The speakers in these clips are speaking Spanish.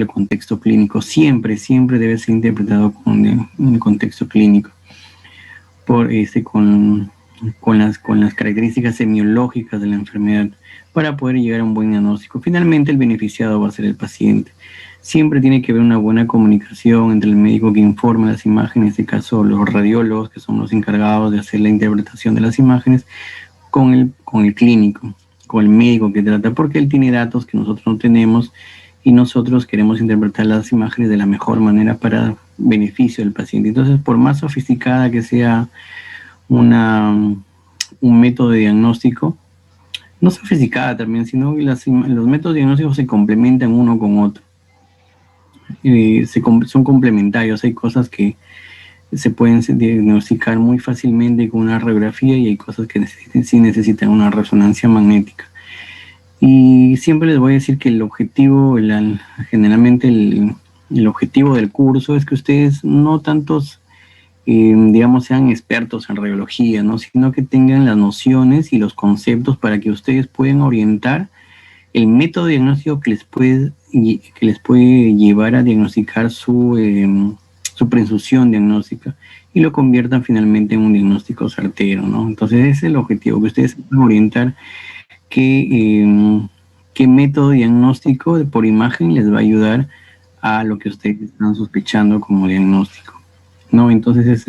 el contexto clínico. Siempre debe ser interpretado con el contexto clínico, con las características semiológicas de la enfermedad, para poder llegar a un buen diagnóstico. Finalmente, el beneficiado va a ser el paciente. Siempre tiene que haber una buena comunicación entre el médico que informa las imágenes, en este caso los radiólogos, que son los encargados de hacer la interpretación de las imágenes, con el clínico, con el médico que trata, porque él tiene datos que nosotros no tenemos y nosotros queremos interpretar las imágenes de la mejor manera para beneficio del paciente. Entonces, por más sofisticada que sea un método de diagnóstico, no sofisticada también, sino que los métodos diagnósticos se complementan uno con otro. Son complementarios. Hay cosas que se pueden diagnosticar muy fácilmente con una radiografía y hay cosas que sí necesitan una resonancia magnética. Y siempre les voy a decir que el objetivo, generalmente el objetivo del curso es que ustedes no tantos, digamos, sean expertos en radiología, ¿no? Sino que tengan las nociones y los conceptos para que ustedes puedan orientar el método diagnóstico que les puede llevar a diagnosticar su presunción diagnóstica y lo conviertan finalmente en un diagnóstico certero, ¿no? Entonces ese es el objetivo, que ustedes puedan orientar qué método diagnóstico por imagen les va a ayudar a lo que ustedes están sospechando como diagnóstico, ¿no? Entonces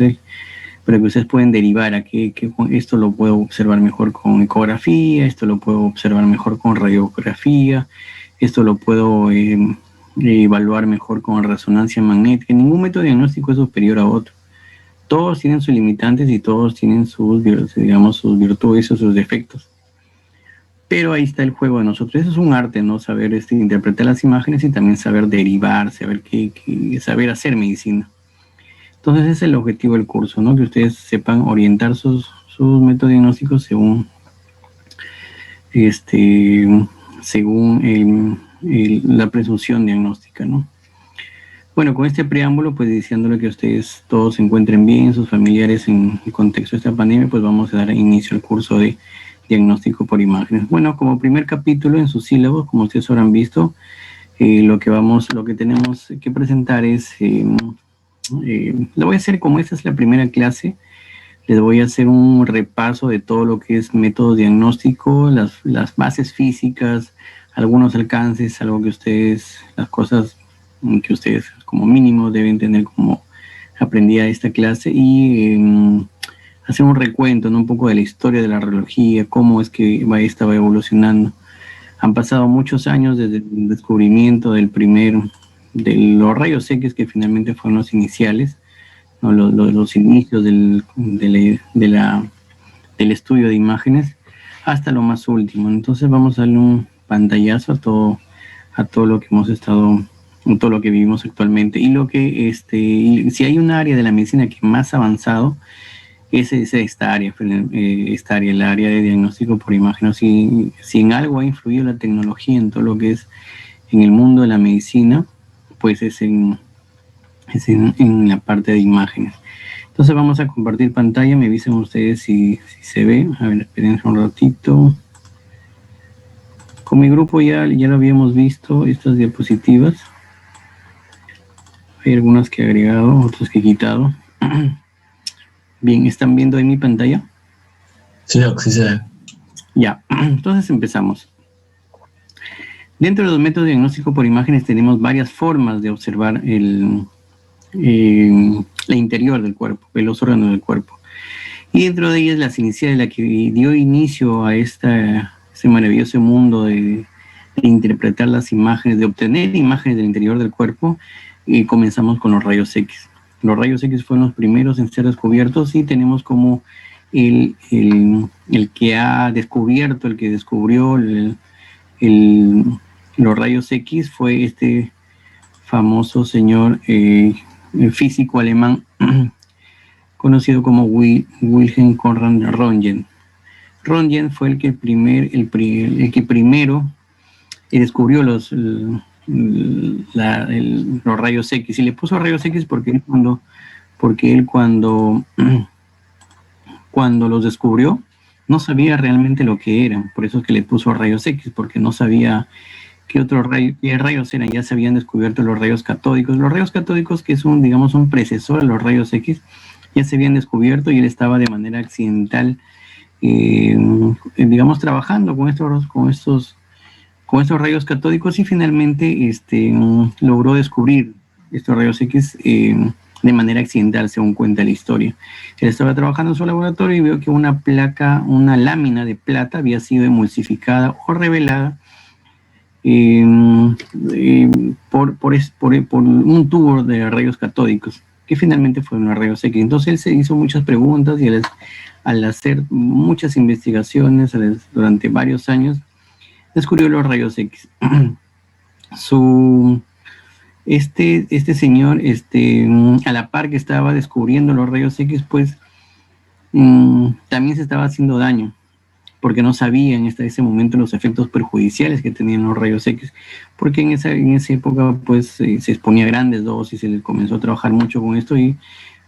pero que ustedes pueden derivar a que esto lo puedo observar mejor con ecografía, esto lo puedo observar mejor con radiografía, esto lo puedo evaluar mejor con resonancia magnética. Ningún método diagnóstico es superior a otro. Todos tienen sus limitantes y todos tienen sus virtudes o sus defectos. Pero ahí está el juego de nosotros. Eso es un arte, ¿no? Saber interpretar las imágenes y también saber derivar, saber hacer medicina. Entonces ese es el objetivo del curso, ¿no? Que ustedes sepan orientar sus métodos diagnósticos según la presunción diagnóstica, ¿no? Bueno, con este preámbulo, pues diciéndole que ustedes todos se encuentren bien, sus familiares en el contexto de esta pandemia, pues vamos a dar inicio al curso de diagnóstico por imágenes. Bueno, como primer capítulo en sus sílabos, como ustedes habrán visto, lo que tenemos que presentar es, le voy a hacer, como esta es la primera clase, les voy a hacer un repaso de todo lo que es método diagnóstico, las bases físicas, algunos alcances, las cosas que ustedes como mínimo deben tener como aprendida esta clase, y hacer un recuento, ¿no? Un poco de la historia de la radiología, cómo es que esta va evolucionando. Han pasado muchos años desde el descubrimiento de los rayos X, que finalmente fueron los iniciales, ¿no? Los inicios del estudio de imágenes, hasta lo más último. Entonces vamos a darle un pantallazo a todo lo que todo lo que vivimos actualmente. Y si hay un área de la medicina que más ha avanzado, es esta área, el área de diagnóstico por imagen. Si en algo ha influido la tecnología en todo lo que es en el mundo de la medicina, pues es en la parte de imágenes. Entonces vamos a compartir pantalla, me avisen ustedes si se ve. A ver, esperen un ratito. Con mi grupo ya lo habíamos visto, estas diapositivas. Hay algunas que he agregado, otras que he quitado. Bien, ¿están viendo ahí mi pantalla? Sí, sí se ve. Ya, entonces empezamos. Dentro de los métodos de diagnóstico por imágenes tenemos varias formas de observar el interior del cuerpo, los órganos del cuerpo. Y dentro de ellas las iniciales, la que dio inicio a ese maravilloso mundo de interpretar las imágenes, de obtener imágenes del interior del cuerpo, y comenzamos con los rayos X. Los rayos X fueron los primeros en ser descubiertos, y tenemos como el que descubrió los rayos X fue este famoso señor físico alemán conocido como Wilhelm Conrad Röntgen. Röntgen fue el que primero descubrió los rayos X, y le puso rayos X porque él cuando los descubrió no sabía realmente lo que eran. Por eso es que le puso rayos X, porque no sabía ¿Qué otros rayos, qué rayos eran? Ya se habían descubierto los rayos catódicos. Los rayos catódicos, que es digamos, un precesor a los rayos X, ya se habían descubierto y él estaba de manera accidental, digamos, trabajando con estos rayos catódicos y finalmente logró descubrir estos rayos X de manera accidental, según cuenta la historia. Él estaba trabajando en su laboratorio y vio que una lámina de plata había sido emulsificada o revelada por un tubo de rayos catódicos, que finalmente fueron los rayos X. Entonces él se hizo muchas preguntas y al hacer muchas investigaciones durante varios años, descubrió los rayos X. Este señor, a la par que estaba descubriendo los rayos X, pues también se estaba haciendo daño, porque no sabía en ese momento los efectos perjudiciales que tenían los rayos X, porque en esa época pues se exponía a grandes dosis, se le comenzó a trabajar mucho con esto y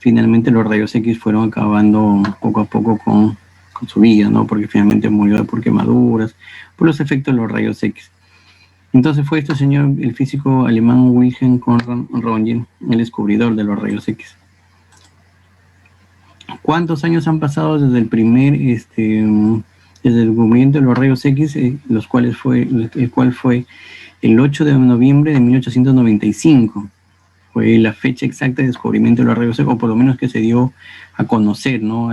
finalmente los rayos X fueron acabando poco a poco con su vida, ¿no? Porque finalmente murió por quemaduras, por los efectos de los rayos X. Entonces fue este señor, el físico alemán Wilhelm Conrad Röntgen, el descubridor de los rayos X. ¿Cuántos años han pasado desde el descubrimiento de los rayos X, el cual fue el 8 de noviembre de 1895? Fue la fecha exacta de descubrimiento de los rayos X, o por lo menos que se dio a conocer, ¿no?,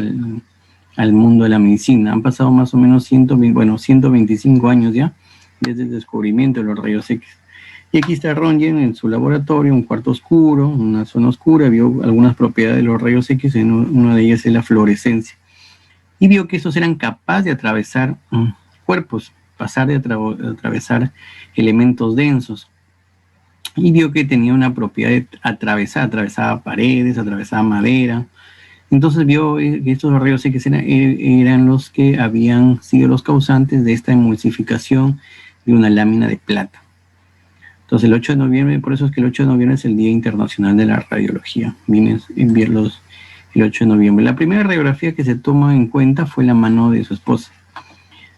al mundo de la medicina. Han pasado más o menos 125 años ya desde el descubrimiento de los rayos X. Y aquí está Röntgen en su laboratorio, un cuarto oscuro, una zona oscura, vio algunas propiedades de los rayos X, una de ellas es la fluorescencia. Y vio que estos eran capaces de atravesar cuerpos, atravesar elementos densos. Y vio que tenía una propiedad de atravesaba paredes, atravesaba madera. Entonces vio que estos rayos X eran los que habían sido los causantes de esta emulsificación de una lámina de plata. Entonces el 8 de noviembre, por eso es que el 8 de noviembre es el Día Internacional de la Radiología. Viene el 8 de noviembre. La primera radiografía que se toma en cuenta fue la mano de su esposa,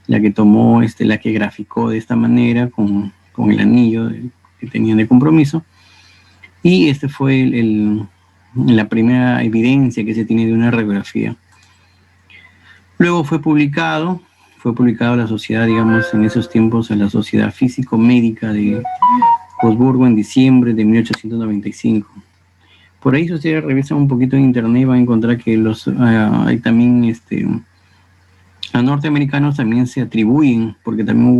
la que tomó, la que graficó de esta manera con el anillo que tenían de compromiso. Y fue la primera evidencia que se tiene de una radiografía. Luego fue publicado a la sociedad, digamos, en esos tiempos, a la Sociedad Físico-Médica de Augsburgo en diciembre de 1895. Por ahí, si ustedes revisan un poquito en internet, van a encontrar que hay también a norteamericanos también se atribuyen, porque también hubo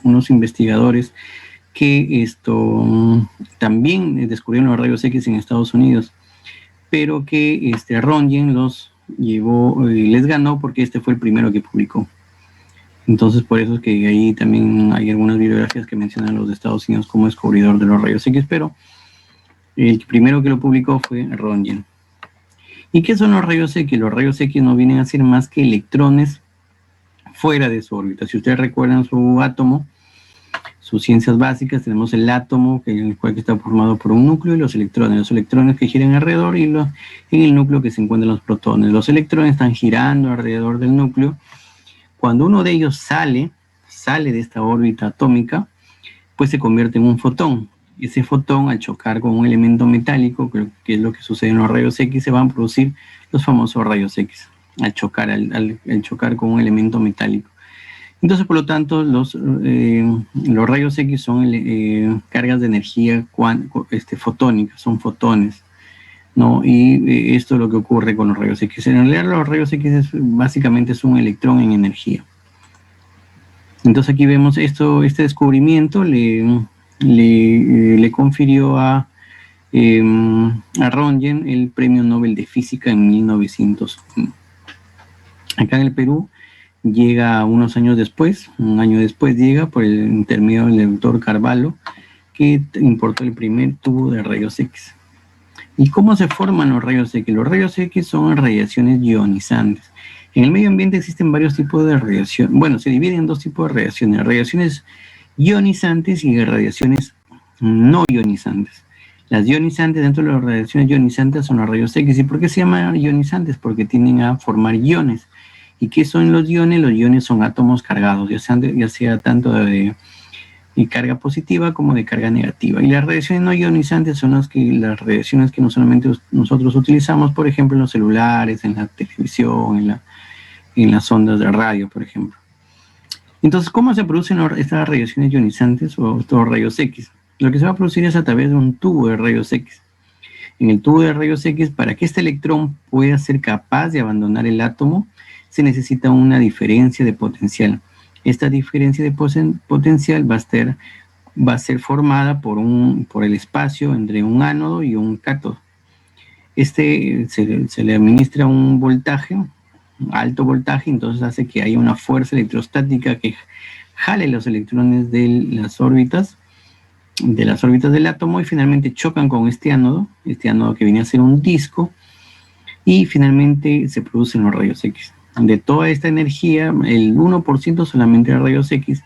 unos investigadores que también descubrieron los rayos X en Estados Unidos, pero que Röntgen los llevó, les ganó porque fue el primero que publicó. Entonces por eso es que ahí también hay algunas bibliografías que mencionan a los de Estados Unidos como descubridor de los rayos X, pero el primero que lo publicó fue Röntgen. ¿Y qué son los rayos X? Los rayos X no vienen a ser más que electrones fuera de su órbita. Si ustedes recuerdan su átomo, sus ciencias básicas, tenemos el átomo, el cual está formado por un núcleo, y los electrones que giran alrededor, y en el núcleo que se encuentran los protones. Los electrones están girando alrededor del núcleo. Cuando uno de ellos sale de esta órbita atómica, pues se convierte en un fotón. Ese fotón, al chocar con un elemento metálico, que es lo que sucede en los rayos X, se van a producir los famosos rayos X, al chocar con un elemento metálico. Entonces, por lo tanto, los rayos X son cargas de energía fotónica, son fotones, ¿no? Y esto es lo que ocurre con los rayos X. En realidad, los rayos X básicamente es un electrón en energía. Entonces, aquí vemos este descubrimiento le confirió a Röntgen el Premio Nobel de Física en 1901. Acá en el Perú llega unos años después, un año después llega por el intermedio del doctor Carvalho, que importó el primer tubo de rayos X. ¿Y cómo se forman los rayos X? Los rayos X son radiaciones ionizantes. En el medio ambiente existen varios tipos de radiación. Bueno, se dividen en dos tipos de radiaciones: radiaciones ionizantes y radiaciones no ionizantes. Las ionizantes, dentro de las radiaciones ionizantes, son los rayos X. ¿Y por qué se llaman ionizantes? Porque tienden a formar iones. ¿Y qué son los iones? Los iones son átomos cargados, ya sea tanto de carga positiva como de carga negativa. Y las radiaciones no ionizantes son las radiaciones que no solamente nosotros utilizamos, por ejemplo, en los celulares, en la televisión, en las ondas de radio, por ejemplo. Entonces, ¿cómo se producen estas radiaciones ionizantes o estos rayos X? Lo que se va a producir es a través de un tubo de rayos X. En el tubo de rayos X, para que este electrón pueda ser capaz de abandonar el átomo, se necesita una diferencia de potencial. Esta diferencia de potencial va a ser formada por el espacio entre un ánodo y un cátodo. Se le administra un voltaje, alto voltaje, entonces hace que haya una fuerza electrostática que jale los electrones de las órbitas del átomo y finalmente chocan con este ánodo que viene a ser un disco, y finalmente se producen los rayos X. De toda esta energía, el 1% solamente de rayos X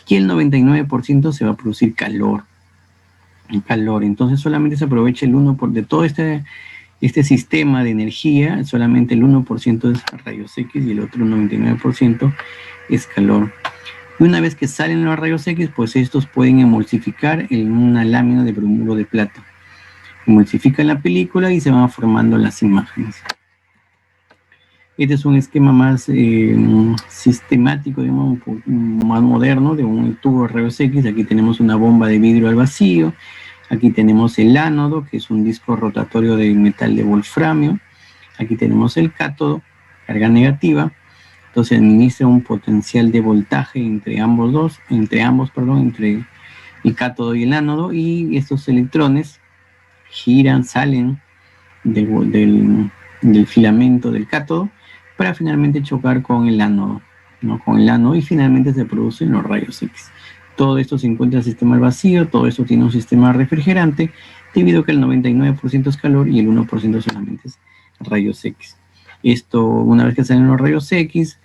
y el 99% se va a producir calor. Entonces solamente se aprovecha el 1% de todo este sistema de energía, solamente el 1% es rayos X y el otro 99% es calor. Y una vez que salen los rayos X, pues estos pueden emulsificar en una lámina de bromuro de plata. Emulsifican la película y se van formando las imágenes. Este es un esquema más sistemático, digamos, un poco más moderno de un tubo de rayos X. Aquí tenemos una bomba de vidrio al vacío. Aquí tenemos el ánodo, que es un disco rotatorio de metal de wolframio. Aquí tenemos el cátodo, carga negativa. Entonces administra un potencial de voltaje entre el cátodo y el ánodo, y estos electrones giran, salen del filamento del cátodo para finalmente chocar con el ánodo, ¿no? Con el ánodo, y finalmente se producen los rayos X. Todo esto se encuentra en el sistema al vacío, todo esto tiene un sistema refrigerante, debido a que el 99% es calor y el 1% solamente es rayos X. Esto, una vez que salen los rayos X,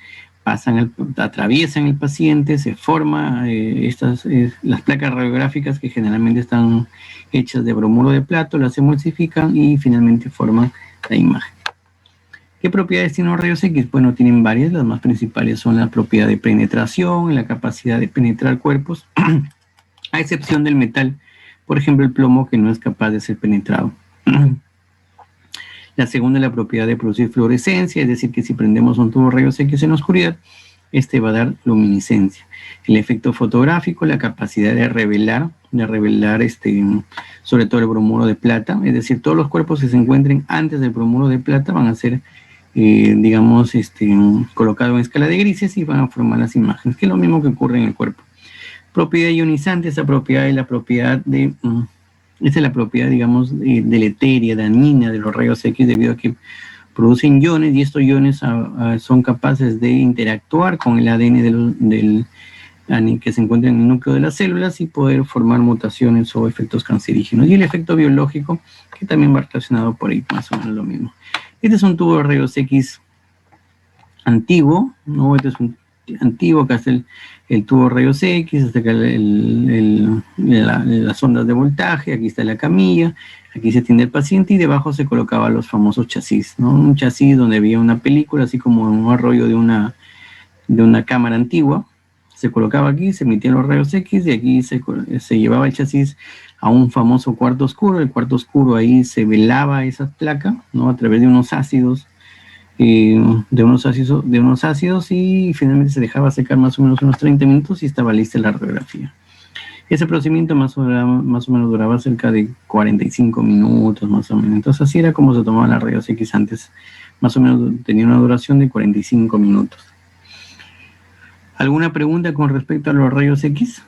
atraviesan el paciente, se forman las placas radiográficas, que generalmente están hechas de bromuro de plato, las emulsifican y finalmente forman la imagen. ¿Qué propiedades tienen los rayos X? Bueno, tienen varias. Las más principales son la propiedad de penetración, la capacidad de penetrar cuerpos, a excepción del metal, por ejemplo el plomo, que no es capaz de ser penetrado. La segunda es la propiedad de producir fluorescencia, es decir, que si prendemos un tubo de rayos X en la oscuridad, este va a dar luminiscencia. El efecto fotográfico, la capacidad de revelar sobre todo el bromuro de plata, es decir, todos los cuerpos que se encuentren antes del bromuro de plata van a ser, colocados en escala de grises y van a formar las imágenes, que es lo mismo que ocurre en el cuerpo. Propiedad ionizante, esta propiedad es la propiedad esta es la propiedad, digamos, deleteria, dañina de los rayos X, debido a que producen iones, y estos iones son capaces de interactuar con el ADN que se encuentra en el núcleo de las células y poder formar mutaciones o efectos cancerígenos. Y el efecto biológico, que también va relacionado por ahí, más o menos lo mismo. Este es un tubo de rayos X antiguo, ¿no? Este es un antiguo, acá está el tubo de rayos X, hasta acá las ondas de voltaje, aquí está la camilla, aquí se atiende el paciente y debajo se colocaban los famosos chasis, ¿no? Un chasis donde había una película, así como un rollo de una cámara antigua, se colocaba aquí, se emitían los rayos X y aquí se llevaba el chasis a un famoso cuarto oscuro. El cuarto oscuro, ahí se velaba esa placa, ¿no? A través de unos ácidos, y finalmente se dejaba secar más o menos unos 30 minutos y estaba lista la radiografía. Ese procedimiento más o menos duraba cerca de 45 minutos, más o menos. Entonces así era como se tomaban las rayos X antes, más o menos tenía una duración de 45 minutos. ¿Alguna pregunta con respecto a los rayos X?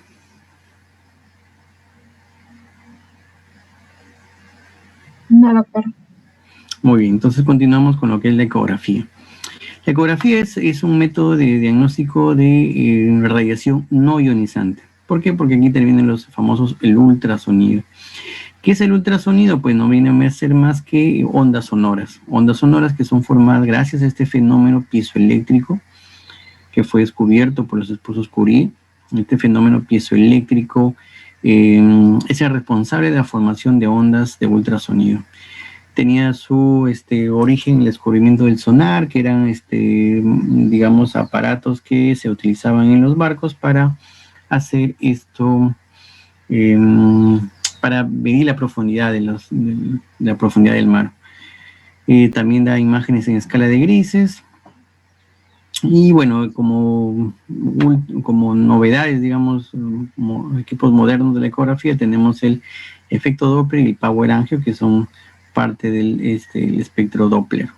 No, doctor. Muy bien, entonces continuamos con lo que es la ecografía. La ecografía es un método de diagnóstico de radiación no ionizante. ¿Por qué? Porque aquí intervienen los famosos, el ultrasonido. ¿Qué es el ultrasonido? Pues no viene a ser más que ondas sonoras que son formadas gracias a este fenómeno piezoeléctrico que fue descubierto por los esposos Curie. Este fenómeno piezoeléctrico es el responsable de la formación de ondas de ultrasonido. Tenía su origen en el descubrimiento del sonar, que eran, digamos, aparatos que se utilizaban en los barcos para hacer para medir la profundidad la profundidad del mar. También da imágenes en escala de grises. Y bueno, como novedades, digamos, equipos modernos de la ecografía, tenemos el efecto Doppler y el Power Angio, que son parte del el espectro Doppler.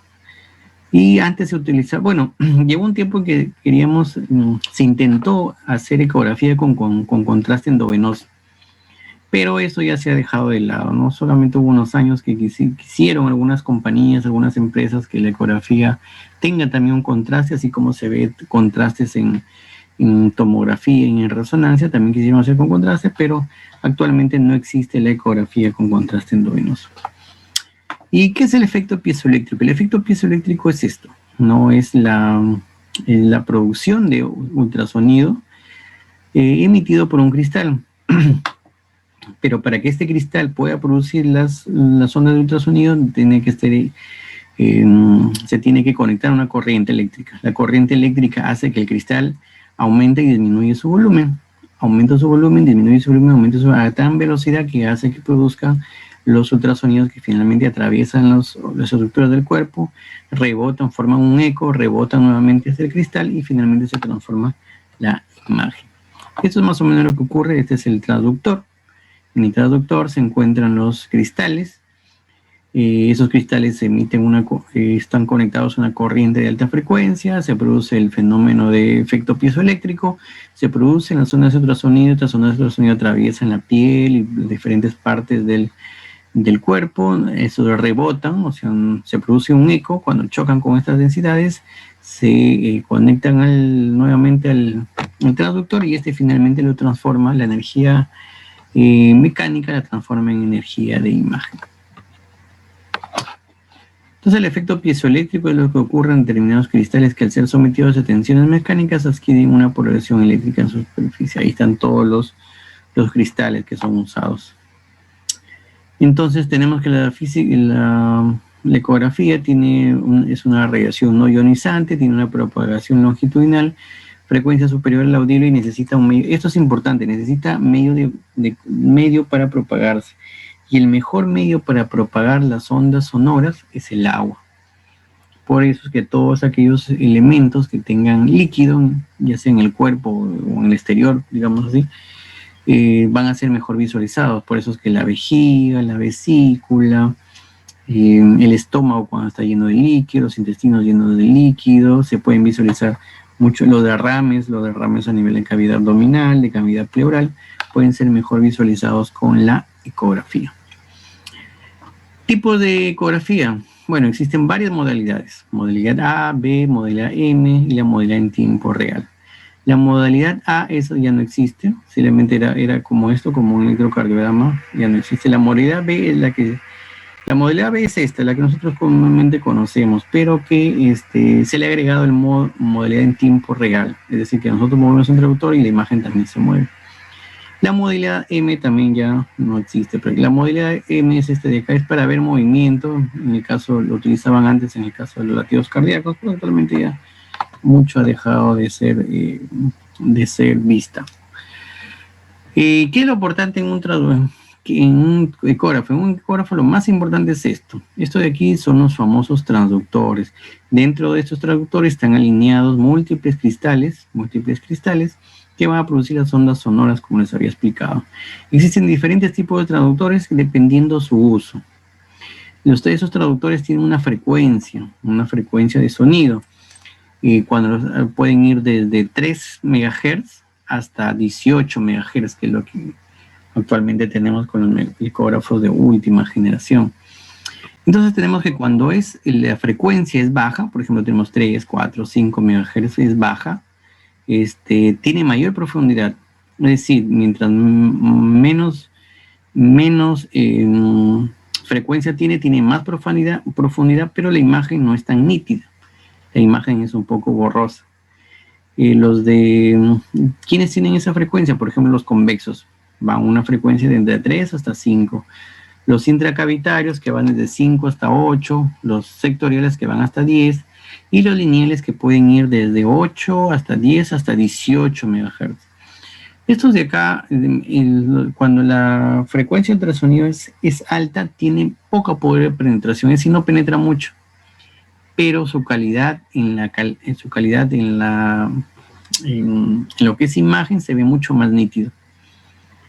Y antes se utilizaba, bueno, llegó un tiempo que se intentó hacer ecografía con contraste endovenoso, pero eso ya se ha dejado de lado, ¿no? Solamente hubo unos años que quisieron algunas compañías, algunas empresas, que la ecografía tenga también un contraste, así como se ve contrastes en tomografía y en resonancia, también quisieron hacer con contraste, pero actualmente no existe la ecografía con contraste endovenoso. ¿Y qué es el efecto piezoeléctrico? El efecto piezoeléctrico es esto, no es la producción de ultrasonido emitido por un cristal. Pero para que este cristal pueda producir las ondas de ultrasonido, se tiene que conectar a una corriente eléctrica. La corriente eléctrica hace que el cristal aumente y disminuye su volumen. Aumenta su volumen, disminuye su volumen, aumenta su volumen a tan velocidad que hace que produzca los ultrasonidos que finalmente atraviesan las estructuras del cuerpo, rebotan, forman un eco, rebotan nuevamente hacia el cristal y finalmente se transforma la imagen. Esto es más o menos lo que ocurre. Este es el transductor. En el transductor se encuentran los cristales. Esos cristales están conectados a una corriente de alta frecuencia, se produce el fenómeno de efecto piezoeléctrico, se producen las ondas de ultrasonido, estas ondas de ultrasonido atraviesan la piel y diferentes partes del cuerpo, eso rebotan, o sea, se produce un eco. Cuando chocan con estas densidades, se conectan nuevamente al transductor y finalmente lo transforma, la energía mecánica la transforma en energía de imagen. Entonces el efecto piezoeléctrico es lo que ocurre en determinados cristales que al ser sometidos a tensiones mecánicas adquieren una polarización eléctrica en su superficie. Ahí están todos los cristales que son usados. Entonces tenemos que la ecografía es una radiación no ionizante, tiene una propagación longitudinal, frecuencia superior al audible y necesita un medio. Esto es importante, necesita medio para propagarse. Y el mejor medio para propagar las ondas sonoras es el agua. Por eso es que todos aquellos elementos que tengan líquido, ya sea en el cuerpo o en el exterior, digamos así, van a ser mejor visualizados. Por eso es que la vejiga, la vesícula, el estómago cuando está lleno de líquido, los intestinos llenos de líquido, se pueden visualizar mucho. Los derrames a nivel de cavidad abdominal, de cavidad pleural, pueden ser mejor visualizados con la ecografía. Tipos de ecografía. Bueno, existen varias modalidades. Modalidad A, B, modalidad M y la modalidad en tiempo real. La modalidad A, eso ya no existe. Simplemente era como esto, como un electrocardiograma. Ya no existe. La modalidad B es la modalidad B es esta, la que nosotros comúnmente conocemos, pero que se le ha agregado el modalidad en tiempo real. Es decir, que nosotros movemos un traductor y la imagen también se mueve. La modalidad M también ya no existe, pero la modalidad M es de acá, es para ver movimiento. En el caso, lo utilizaban antes en el caso de los latidos cardíacos, pero actualmente ya mucho ha dejado de ser vista. ¿Qué es lo importante en un ecógrafo? En un ecógrafo lo más importante es esto. Esto de aquí son los famosos transductores. Dentro de estos transductores están alineados múltiples cristales que van a producir las ondas sonoras, como les había explicado. Existen diferentes tipos de traductores dependiendo su uso. Esos traductores tienen una frecuencia de sonido. Cuando pueden ir desde 3 MHz hasta 18 MHz, que es lo que actualmente tenemos con los ecógrafos de última generación. Entonces tenemos que cuando la frecuencia es baja, por ejemplo tenemos 3, 4, 5 MHz, es baja, tiene mayor profundidad. Es decir, mientras menos frecuencia tiene más profundidad, pero la imagen no es tan nítida. La imagen es un poco borrosa. ¿Quiénes tienen esa frecuencia? Por ejemplo, los convexos van a una frecuencia de 3 hasta 5. Los intracavitarios que van desde 5 hasta 8, los sectoriales que van hasta 10 y los lineales que pueden ir desde 8 hasta 10 hasta 18 MHz. Estos de acá, cuando la frecuencia de ultrasonido es alta, tiene poca poder de penetración, es decir, no penetra mucho, pero su calidad en lo que es imagen se ve mucho más nítido.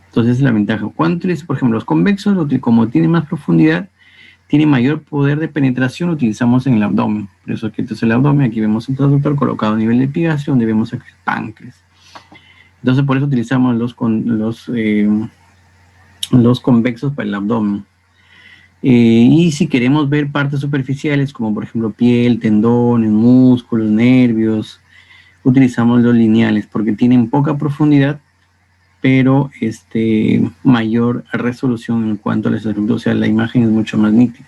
Entonces es la ventaja. Cuando utilizo, por ejemplo, los convexos, como tienen más profundidad, tiene mayor poder de penetración, lo utilizamos en el abdomen. Por eso aquí este es el abdomen, aquí vemos el traductor colocado a nivel de epigastrio, donde vemos acá el páncreas. Entonces por eso utilizamos los convexos para el abdomen. Y si queremos ver partes superficiales, como por ejemplo piel, tendones, músculos, nervios, utilizamos los lineales, porque tienen poca profundidad, pero mayor resolución en cuanto a la estructura, o sea, la imagen es mucho más nítida.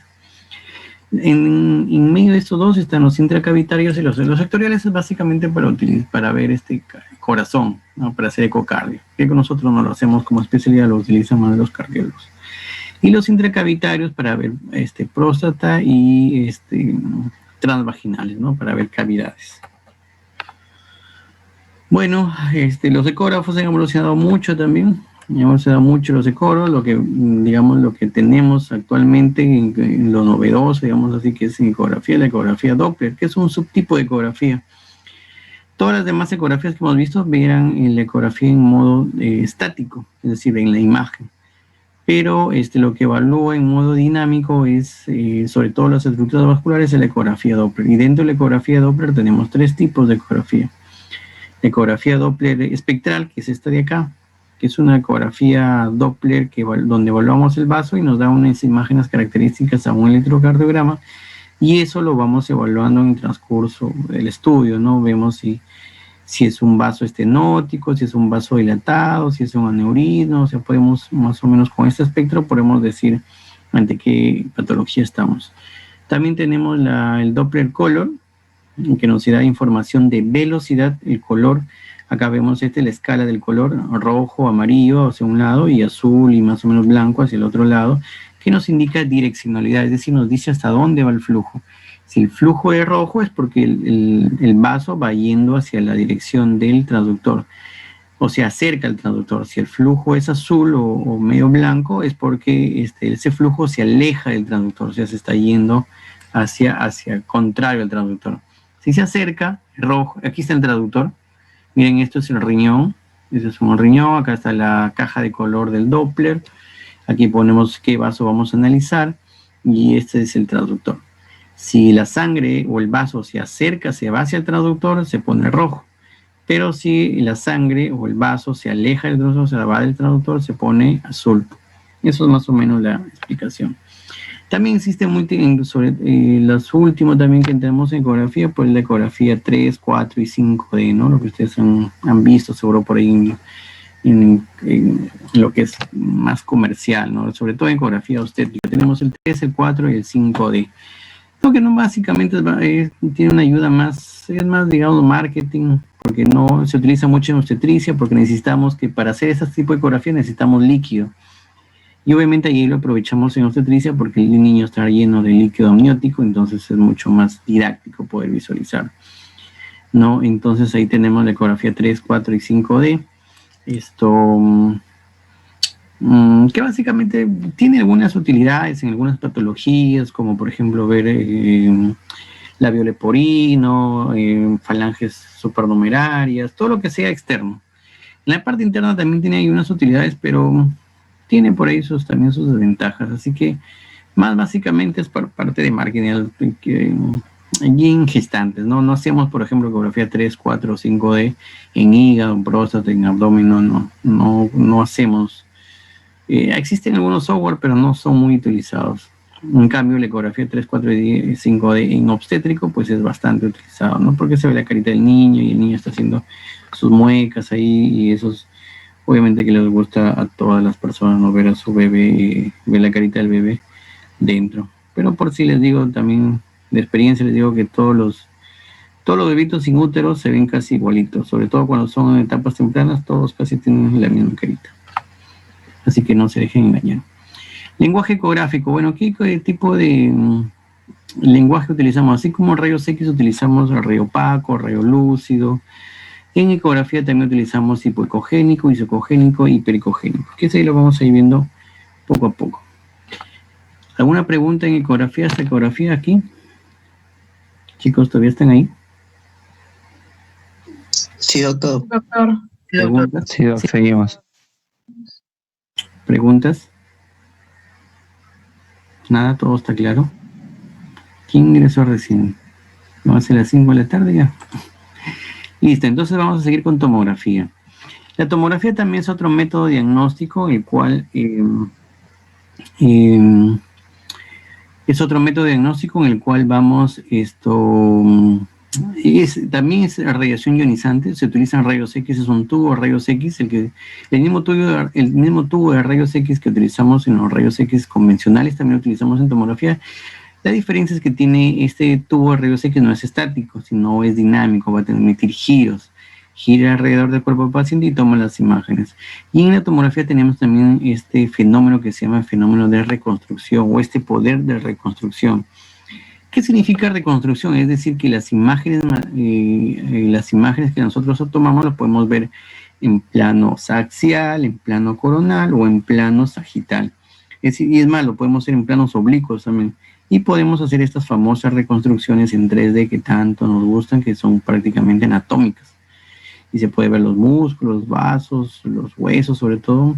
En medio de estos dos están los intracavitarios y los sectoriales, es básicamente para ver corazón, ¿no? Para hacer ecocardio, que nosotros no lo hacemos como especialidad, lo utilizan más los cardiólogos. Y los intracavitarios para ver próstata y transvaginales, ¿no? Para ver cavidades. Bueno, los ecógrafos han evolucionado mucho también. Han evolucionado mucho los ecógrafos, lo que tenemos actualmente en lo novedoso, digamos así, que es ecografía, la ecografía Doppler, que es un subtipo de ecografía. Todas las demás ecografías que hemos visto verán en la ecografía en modo estático, es decir, en la imagen. Pero lo que evalúa en modo dinámico es, sobre todo las estructuras vasculares, la ecografía Doppler. Y dentro de la ecografía Doppler tenemos tres tipos de ecografía. La ecografía Doppler espectral, que es esta de acá, que es una ecografía Doppler donde evaluamos el vaso y nos da unas imágenes características a un electrocardiograma, y eso lo vamos evaluando en el transcurso del estudio, ¿no? Vemos si es un vaso estenótico, si es un vaso dilatado, si es un aneurisma, o sea, podemos más o menos con este espectro podemos decir ante qué patología estamos. También tenemos el Doppler Color, que nos da información de velocidad, el color. Acá vemos la escala del color, rojo, amarillo hacia un lado y azul y más o menos blanco hacia el otro lado, que nos indica direccionalidad, es decir, nos dice hasta dónde va el flujo. Si el flujo es rojo es porque el vaso va yendo hacia la dirección del transductor, o sea, acerca al transductor. Si el flujo es azul o medio blanco es porque ese flujo se aleja del transductor, o sea, se está yendo hacia contrario al transductor. Si se acerca, rojo, aquí está el traductor. Miren, esto es el riñón. Este es un riñón. Acá está la caja de color del Doppler. Aquí ponemos qué vaso vamos a analizar. Y este es el traductor. Si la sangre o el vaso se acerca, se va hacia el traductor, se pone rojo. Pero si la sangre o el vaso se aleja del traductor, se va del traductor, se pone azul. Eso es más o menos la explicación. También existe sobre los últimos también que tenemos en ecografía, pues la ecografía 3, 4 y 5D, ¿no? Lo que ustedes han visto seguro por ahí en lo que es más comercial, ¿no? Sobre todo en ecografía obstétrica. Tenemos el 3, el 4 y el 5D. Lo que no básicamente tiene una ayuda más, es más, digamos, marketing, porque no se utiliza mucho en obstetricia, porque necesitamos que para hacer ese tipo de ecografía necesitamos líquido. Y obviamente allí lo aprovechamos en obstetricia porque el niño está lleno de líquido amniótico, entonces es mucho más didáctico poder visualizar, ¿no? Entonces ahí tenemos la ecografía 3, 4 y 5D. Que básicamente tiene algunas utilidades en algunas patologías, como por ejemplo ver labio leporino, falanges supernumerarias, todo lo que sea externo. En la parte interna también tiene algunas utilidades, pero tiene por ahí también sus desventajas, así que más básicamente es por parte de marketing y en gestantes, ¿no? No hacemos, por ejemplo, ecografía 3, 4 o 5D en hígado, en próstata, en abdomen, no hacemos. Existen algunos software, pero no son muy utilizados. En cambio, la ecografía 3, 4 y 5D en obstétrico, pues es bastante utilizado, ¿no? Porque se ve la carita del niño y el niño está haciendo sus muecas ahí y esos... Obviamente que les gusta a todas las personas, ¿no? Ver a su bebé, ver la carita del bebé dentro. Pero por si les digo también, de experiencia les digo que todos los bebitos sin útero se ven casi igualitos. Sobre todo cuando son en etapas tempranas, todos casi tienen la misma carita. Así que no se dejen engañar. Lenguaje ecográfico. Bueno, ¿qué tipo de lenguaje utilizamos? Así como rayos X utilizamos el rayo opaco, rayo lúcido. En ecografía también utilizamos hipoecogénico, isocogénico y pericogénico, que eso ahí lo vamos a ir viendo poco a poco. ¿Alguna pregunta en ecografía, esta ecografía aquí? Chicos, ¿todavía están ahí? Sí, doctor. Doctor. ¿Preguntas? Sí, doc, seguimos. ¿Preguntas? Nada, todo está claro. ¿Quién ingresó recién? ¿Va a ser las 5 de la tarde ya? Listo, entonces vamos a seguir con tomografía. La tomografía también es otro método diagnóstico, el cual es otro método diagnóstico en el cual vamos también es radiación ionizante, se utilizan rayos X, es un tubo de rayos X, el mismo tubo de rayos X que utilizamos en los rayos X convencionales, también lo utilizamos en tomografía. La diferencia es que tiene este tubo de rayos X no es estático, sino es dinámico, va a permitir giros. Gira alrededor del cuerpo del paciente y toma las imágenes. Y en la tomografía tenemos también este fenómeno que se llama fenómeno de reconstrucción o este poder de reconstrucción. ¿Qué significa reconstrucción? Es decir, que las imágenes que nosotros tomamos las podemos ver en plano axial, en plano coronal o en plano sagital. Y es más, lo podemos hacer en planos oblicuos también. Y podemos hacer estas famosas reconstrucciones en 3D que tanto nos gustan, que son prácticamente anatómicas. Y se puede ver los músculos, los vasos, los huesos sobre todo.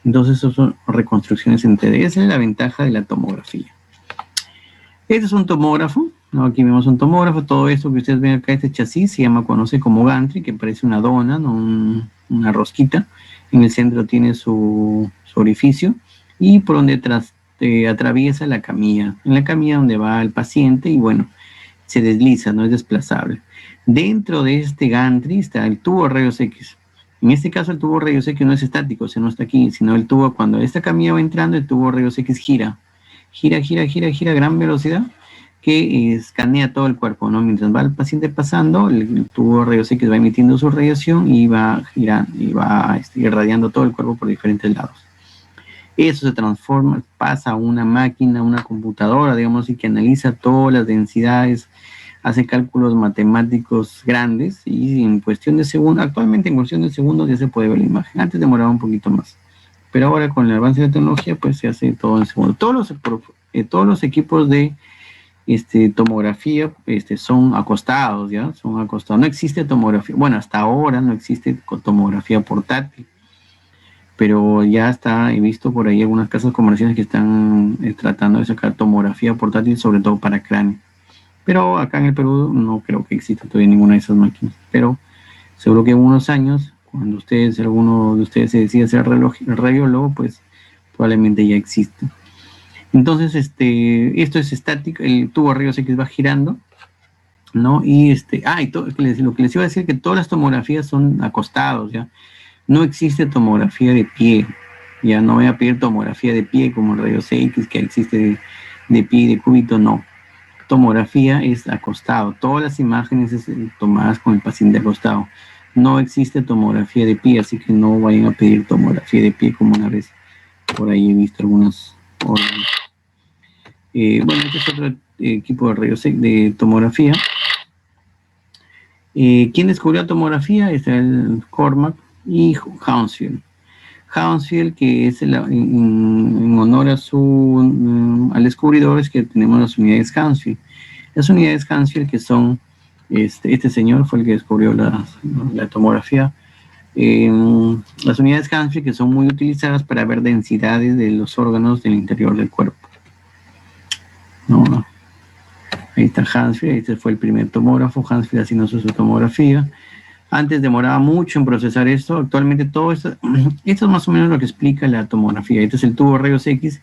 Entonces, eso son reconstrucciones en 3D. Esa es la ventaja de la tomografía. Este es un tomógrafo, ¿no? Aquí vemos un tomógrafo. Todo esto que ustedes ven acá, este chasis, se conoce como gantry, que parece una dona, ¿no? Una rosquita. En el centro tiene su orificio y por donde atraviesa la camilla. En la camilla donde va el paciente y bueno, se desliza, no es desplazable. Dentro de este gantry está el tubo de rayos X. En este caso el tubo de rayos X no es estático, o sea, no está aquí, sino el tubo, cuando esta camilla va entrando, el tubo de rayos X gira a gran velocidad, que escanea todo el cuerpo, ¿no? Mientras va el paciente pasando, el tubo de rayos X va emitiendo su radiación y va girando, y va irradiando todo el cuerpo por diferentes lados. Eso se transforma, pasa a una máquina, una computadora, digamos, y que analiza todas las densidades, hace cálculos matemáticos grandes y en cuestión de segundos, actualmente en cuestión de segundos ya se puede ver la imagen. Antes demoraba un poquito más, pero ahora con el avance de la tecnología pues se hace todo en segundos. Todos los equipos de tomografía son acostados, ¿ya? Son acostados. No existe tomografía, bueno, hasta ahora no existe tomografía portátil, pero ya he visto por ahí algunas casas comerciales que están tratando de sacar tomografía portátil, sobre todo para cráneo. Pero acá en el Perú no creo que exista todavía ninguna de esas máquinas. Pero seguro que en unos años, cuando alguno de ustedes se decida ser radiólogo, pues probablemente ya existe. Entonces, esto es estático, el tubo de rayos X va girando, ¿no? Y lo que les iba a decir es que todas las tomografías son acostados, ¿ya? No existe tomografía de pie, ya no voy a pedir tomografía de pie como el rayos X que existe de pie y de cúbito, no. Tomografía es acostado, todas las imágenes tomadas con el paciente acostado. No existe tomografía de pie, así que no vayan a pedir tomografía de pie como una vez por ahí he visto algunos órganos. Bueno, este es otro equipo de rayos de tomografía. ¿Quién descubrió la tomografía? Es el Cormack y Hounsfield. Hounsfield, que es en honor al descubridor, es que tenemos las unidades Hounsfield. Las unidades Hounsfield, que son, este señor fue el que descubrió la tomografía. Las unidades Hounsfield, que son muy utilizadas para ver densidades de los órganos del interior del cuerpo. No. Ahí está Hounsfield, este fue el primer tomógrafo, Hounsfield haciendo su tomografía. Antes demoraba mucho en procesar esto. Actualmente todo esto es más o menos lo que explica la tomografía. Este es el tubo de rayos X,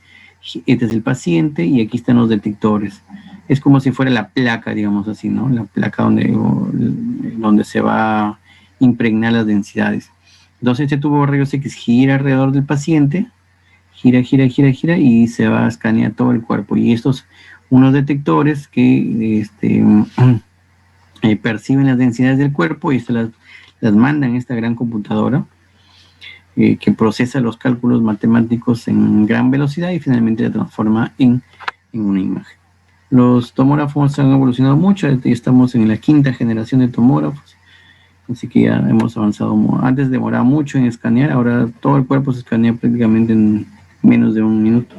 este es el paciente y aquí están los detectores. Es como si fuera la placa, digamos así, ¿no? La placa donde se va a impregnar las densidades. Entonces este tubo de rayos X gira alrededor del paciente, gira y se va a escanear todo el cuerpo. Y estos unos detectores que perciben las densidades del cuerpo y las mandan a esta gran computadora que procesa los cálculos matemáticos en gran velocidad y finalmente la transforma en una imagen. Los tomógrafos han evolucionado mucho, ya estamos en la 5ª generación de tomógrafos Así que ya hemos avanzado. Antes demoraba mucho en escanear, ahora todo el cuerpo se escanea prácticamente en menos de un minuto.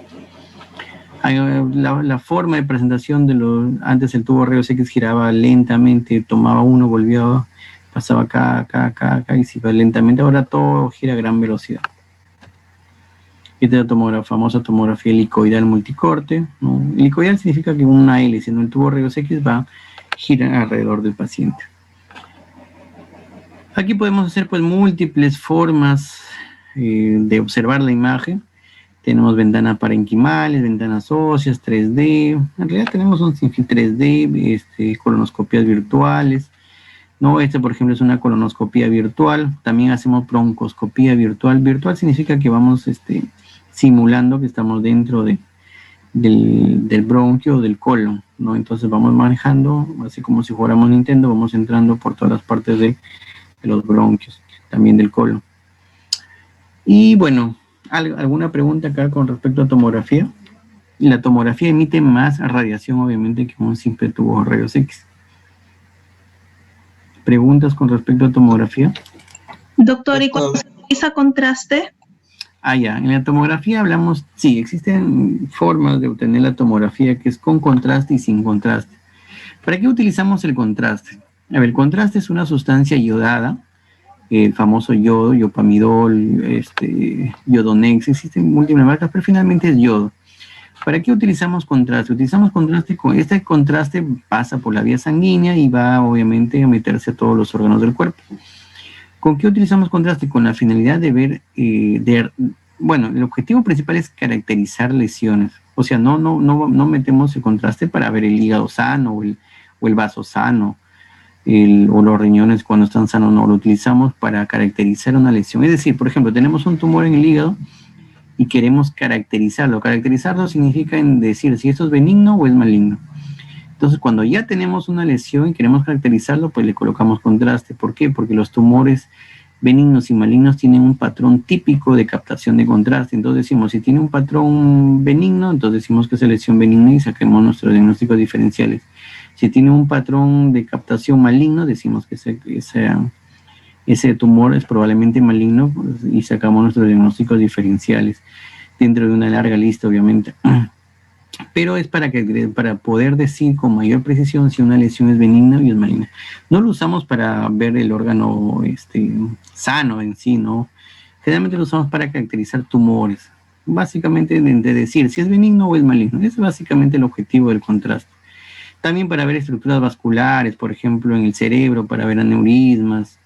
La forma de presentación antes el tubo rayos X giraba lentamente, tomaba uno, volvía, pasaba acá, y se iba lentamente. Ahora todo gira a gran velocidad. Esta es la famosa tomografía helicoidal multicorte, ¿no? Helicoidal significa que una hélice, ¿no? El tubo rayos X va a girar alrededor del paciente. Aquí podemos hacer pues múltiples formas de observar la imagen. Tenemos ventanas parenquimales, ventanas óseas, 3D. En realidad tenemos un sinfín 3D, colonoscopias virtuales. ¿No? Por ejemplo, es una colonoscopía virtual. También hacemos broncoscopía virtual. Virtual significa que vamos simulando que estamos dentro del bronquio o del colon, ¿no? Entonces vamos manejando, así como si fuéramos Nintendo, vamos entrando por todas las partes de los bronquios, también del colon. Y bueno, ¿alguna pregunta acá con respecto a tomografía? La tomografía emite más radiación, obviamente, que un simple tubo de rayos X. ¿Preguntas con respecto a tomografía? Doctor, ¿y cuando se utiliza contraste? Ya, en la tomografía hablamos, sí, existen formas de obtener la tomografía que es con contraste y sin contraste. ¿Para qué utilizamos el contraste? A ver, el contraste es una sustancia iodada, el famoso yodo, yopamidol, yodonex, existen múltiples marcas, pero finalmente es yodo. ¿Para qué utilizamos contraste? Utilizamos contraste, este contraste pasa por la vía sanguínea y va obviamente a meterse a todos los órganos del cuerpo. ¿Con qué utilizamos contraste? Con la finalidad de ver, bueno, el objetivo principal es caracterizar lesiones. O sea, no metemos el contraste para ver el hígado sano o el vaso sano, o los riñones cuando están sanos, no, lo utilizamos para caracterizar una lesión. Es decir, por ejemplo, tenemos un tumor en el hígado y queremos caracterizarlo. Caracterizarlo significa decir si esto es benigno o es maligno. Entonces, cuando ya tenemos una lesión y queremos caracterizarlo, pues le colocamos contraste. ¿Por qué? Porque los tumores benignos y malignos tienen un patrón típico de captación de contraste. Entonces decimos, si tiene un patrón benigno, entonces decimos que es lesión benigna y saquemos nuestros diagnósticos diferenciales. Si tiene un patrón de captación maligno, decimos que ese tumor es probablemente maligno, pues, y sacamos nuestros diagnósticos diferenciales dentro de una larga lista, obviamente. Pero es para poder decir con mayor precisión si una lesión es benigna o es maligna. No lo usamos para ver el órgano sano en sí, ¿no? Generalmente lo usamos para caracterizar tumores. Básicamente de decir si es benigno o es maligno. Ese es básicamente el objetivo del contraste. También para ver estructuras vasculares, por ejemplo, en el cerebro, para ver aneurismas.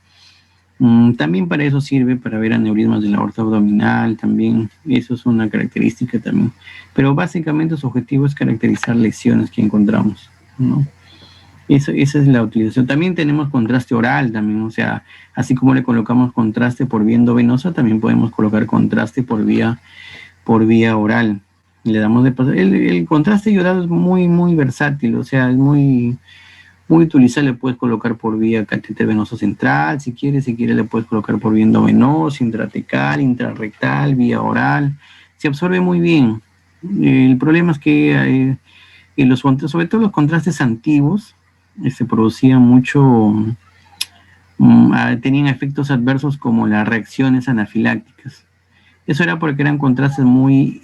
También para eso sirve, para ver aneurismas de la aorta abdominal, también, eso es una característica también. Pero básicamente su objetivo es caracterizar lesiones que encontramos, ¿no? Esa es la utilización. También tenemos contraste oral también, o sea, así como le colocamos contraste por vía endovenosa, también podemos colocar contraste por vía oral. Le damos el contraste iodado es muy, muy versátil, o sea, es muy utilizable. Le puedes colocar por vía catéter venoso central, si quieres le puedes colocar por vía endovenosa, intratecal, intrarrectal, vía oral. Se absorbe muy bien. El problema es que sobre todo los contrastes antiguos se producían mucho, tenían efectos adversos como las reacciones anafilácticas. Eso era porque eran contrastes muy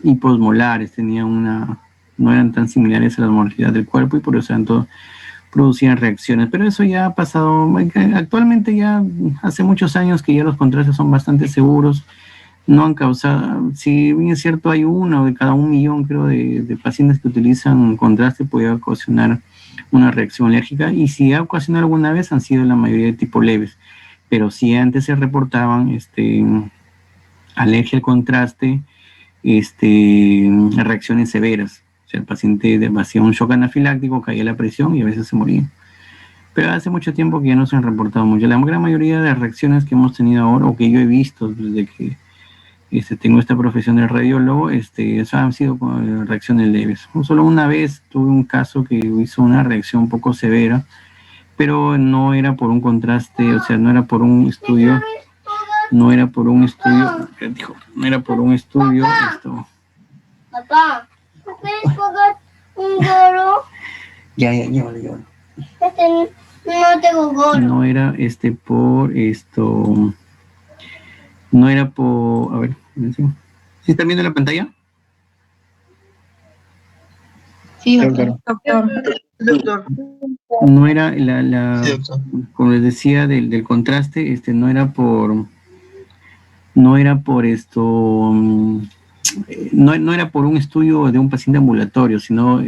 hiposmolares, no eran tan similares a la mortalidad del cuerpo y por eso producían reacciones. Pero eso ya ha pasado, actualmente ya hace muchos años que ya los contrastes son bastante seguros, no han causado, si bien es cierto hay uno de cada 1.000.000, creo, de pacientes que utilizan contraste, puede ocasionar una reacción alérgica, y si ha ocasionado alguna vez han sido la mayoría de tipo leves, pero si antes se reportaban alergia al contraste, reacciones severas. O sea, el paciente hacía un shock anafiláctico, caía la presión y a veces se moría. Pero hace mucho tiempo que ya no se han reportado mucho. La gran mayoría de las reacciones que hemos tenido ahora, o que yo he visto desde que tengo esta profesión de radiólogo, eso han sido reacciones leves. Solo una vez tuve un caso que hizo una reacción un poco severa, pero no era por un contraste, o sea, no era por un estudio. Papá, ¿me puedes pagar un lloro? Ya, lloro. No tengo gorro. No era por esto, no era por, a ver, ¿sí están viendo la pantalla? Sí, doctor. Doctor. No era Sí, doctor. como les decía, del contraste, no era por esto, no era por un estudio de un paciente ambulatorio, sino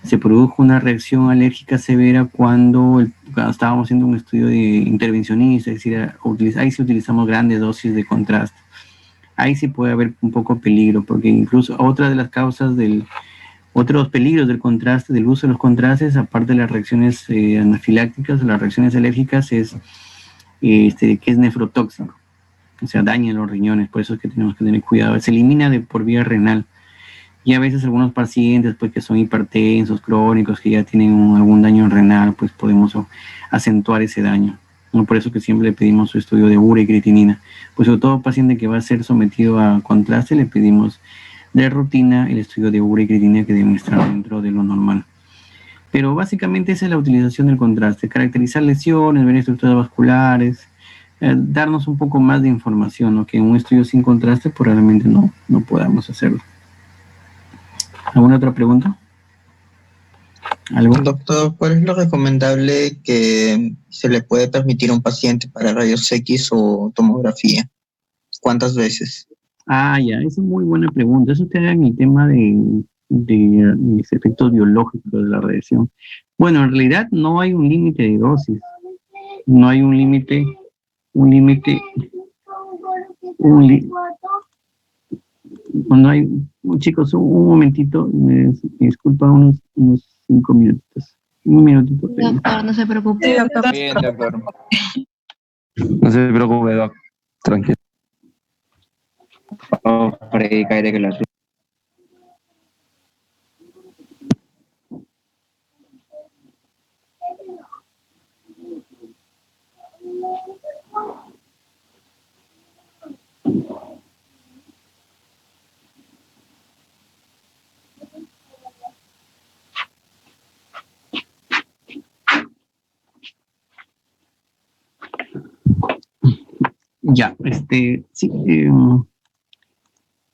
se produjo una reacción alérgica severa cuando estábamos haciendo un estudio de intervencionista, es decir, ahí sí utilizamos grandes dosis de contraste. Ahí sí puede haber un poco peligro, porque incluso otra de las causas otros peligros del contraste, del uso de los contrastes, aparte de las reacciones anafilácticas, las reacciones alérgicas, es que es nefrotóxico. O sea, daña los riñones, por eso es que tenemos que tener cuidado. Se elimina por vía renal. Y a veces algunos pacientes pues, que son hipertensos, crónicos, que ya tienen algún daño renal, pues podemos acentuar ese daño. ¿No? Por eso que siempre le pedimos su estudio de urea y creatinina. Pues sobre todo paciente que va a ser sometido a contraste, le pedimos de rutina el estudio de urea y creatinina que deben estar dentro de lo normal. Pero básicamente esa es la utilización del contraste, caracterizar lesiones, ver estructuras vasculares, darnos un poco más de información, ¿no? Que en un estudio sin contraste probablemente no podamos hacerlo. ¿Alguna otra pregunta? ¿Algo? Doctor, ¿cuál es lo recomendable que se le puede permitir a un paciente para rayos X o tomografía? ¿Cuántas veces? Ah, ya, esa es muy buena pregunta. Eso te da en el tema de los efectos biológicos de la radiación. Bueno, en realidad no hay un límite de dosis. No hay un límite, no hay, chicos, un momentito, me disculpa, unos 5 minutitos. Un minutito. Doctor, no se preocupe. Sí, doctor. Bien, doctor. No se preocupe, doc. Tranquilo. Freddy Caire que la Ya, sí,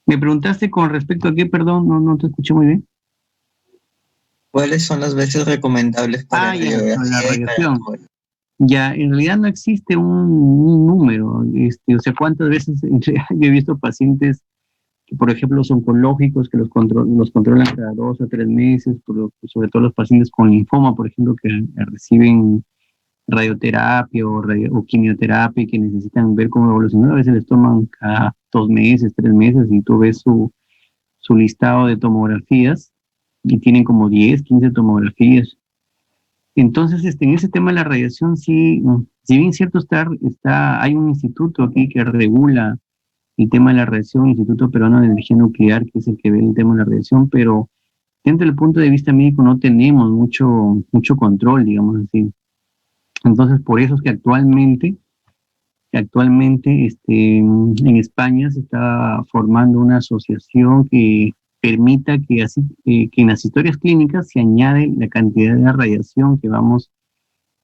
me preguntaste con respecto a qué, perdón, no te escuché muy bien. ¿Cuáles son las veces recomendables para Ya, radiografía la y para radiación. tomografía? Ya, en realidad no existe un número, o sea, cuántas veces yo he visto pacientes que, por ejemplo, son oncológicos, que los controlan cada 2 a 3 meses, sobre todo los pacientes con linfoma, por ejemplo, que reciben radioterapia o quimioterapia y que necesitan ver cómo evoluciona. A veces les toman cada 2 meses, 3 meses y tú ves su listado de tomografías y tienen como 10, 15 tomografías. Entonces, en ese tema de la radiación, sí, si bien cierto hay un instituto aquí que regula el tema de la radiación, el Instituto Peruano de Energía Nuclear, que es el que ve el tema de la radiación, pero dentro del punto de vista médico no tenemos mucho control, digamos así. Entonces, por eso es que actualmente en España se está formando una asociación que permita que en las historias clínicas se añade la cantidad de radiación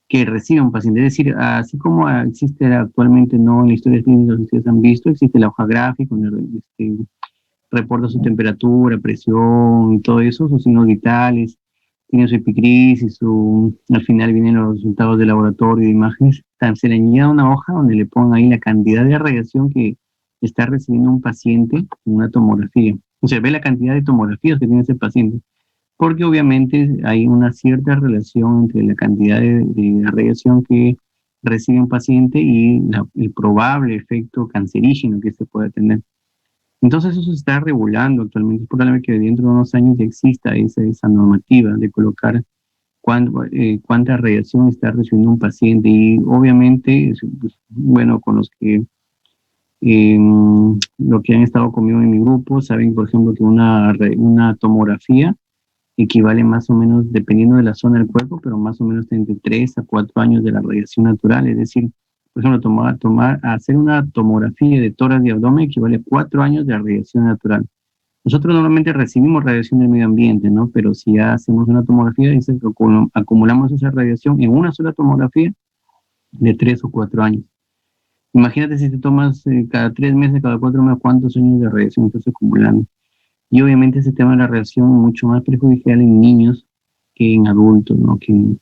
que recibe un paciente. Es decir, así como existe actualmente, no en las historias clínicas que ustedes han visto, existe la hoja gráfica, donde reporta su temperatura, presión y todo eso, sus signos vitales, tiene su epicrisis, al final vienen los resultados de laboratorio de imágenes. Se le añade una hoja donde le pongan ahí la cantidad de radiación que está recibiendo un paciente en una tomografía. O sea, ve la cantidad de tomografías que tiene ese paciente, porque obviamente hay una cierta relación entre la cantidad de radiación que recibe un paciente y el probable efecto cancerígeno que se puede tener. Entonces eso se está regulando actualmente. Es probable que dentro de unos años ya exista esa normativa de colocar cuánta radiación está recibiendo un paciente. Y obviamente, pues, bueno, con los que lo que han estado conmigo en mi grupo, saben, por ejemplo, que una tomografía equivale más o menos, dependiendo de la zona del cuerpo, pero más o menos entre 3 a 4 años de la radiación natural. Es decir, por ejemplo, hacer una tomografía de tórax y abdomen equivale a 4 años de radiación natural. Nosotros normalmente recibimos radiación del medio ambiente, ¿no? Pero si ya hacemos una tomografía, dice que acumulamos esa radiación en una sola tomografía de 3 o 4 años. Imagínate si te tomas cada 3 meses, cada 4 meses, cuántos años de radiación estás acumulando. Y obviamente ese tema de la radiación es mucho más perjudicial en niños que en adultos, ¿no? Que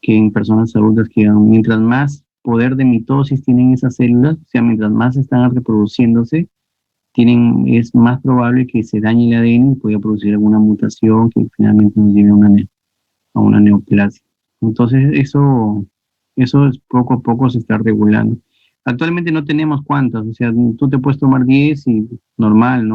en personas adultas, que mientras más poder de mitosis tienen esas células, o sea, mientras más están reproduciéndose, es más probable que se dañe el ADN y pueda producir alguna mutación que finalmente nos lleve a una neoplasia. Entonces, eso es poco a poco se está regulando. Actualmente no tenemos cuántas, o sea, tú te puedes tomar 10 y normal,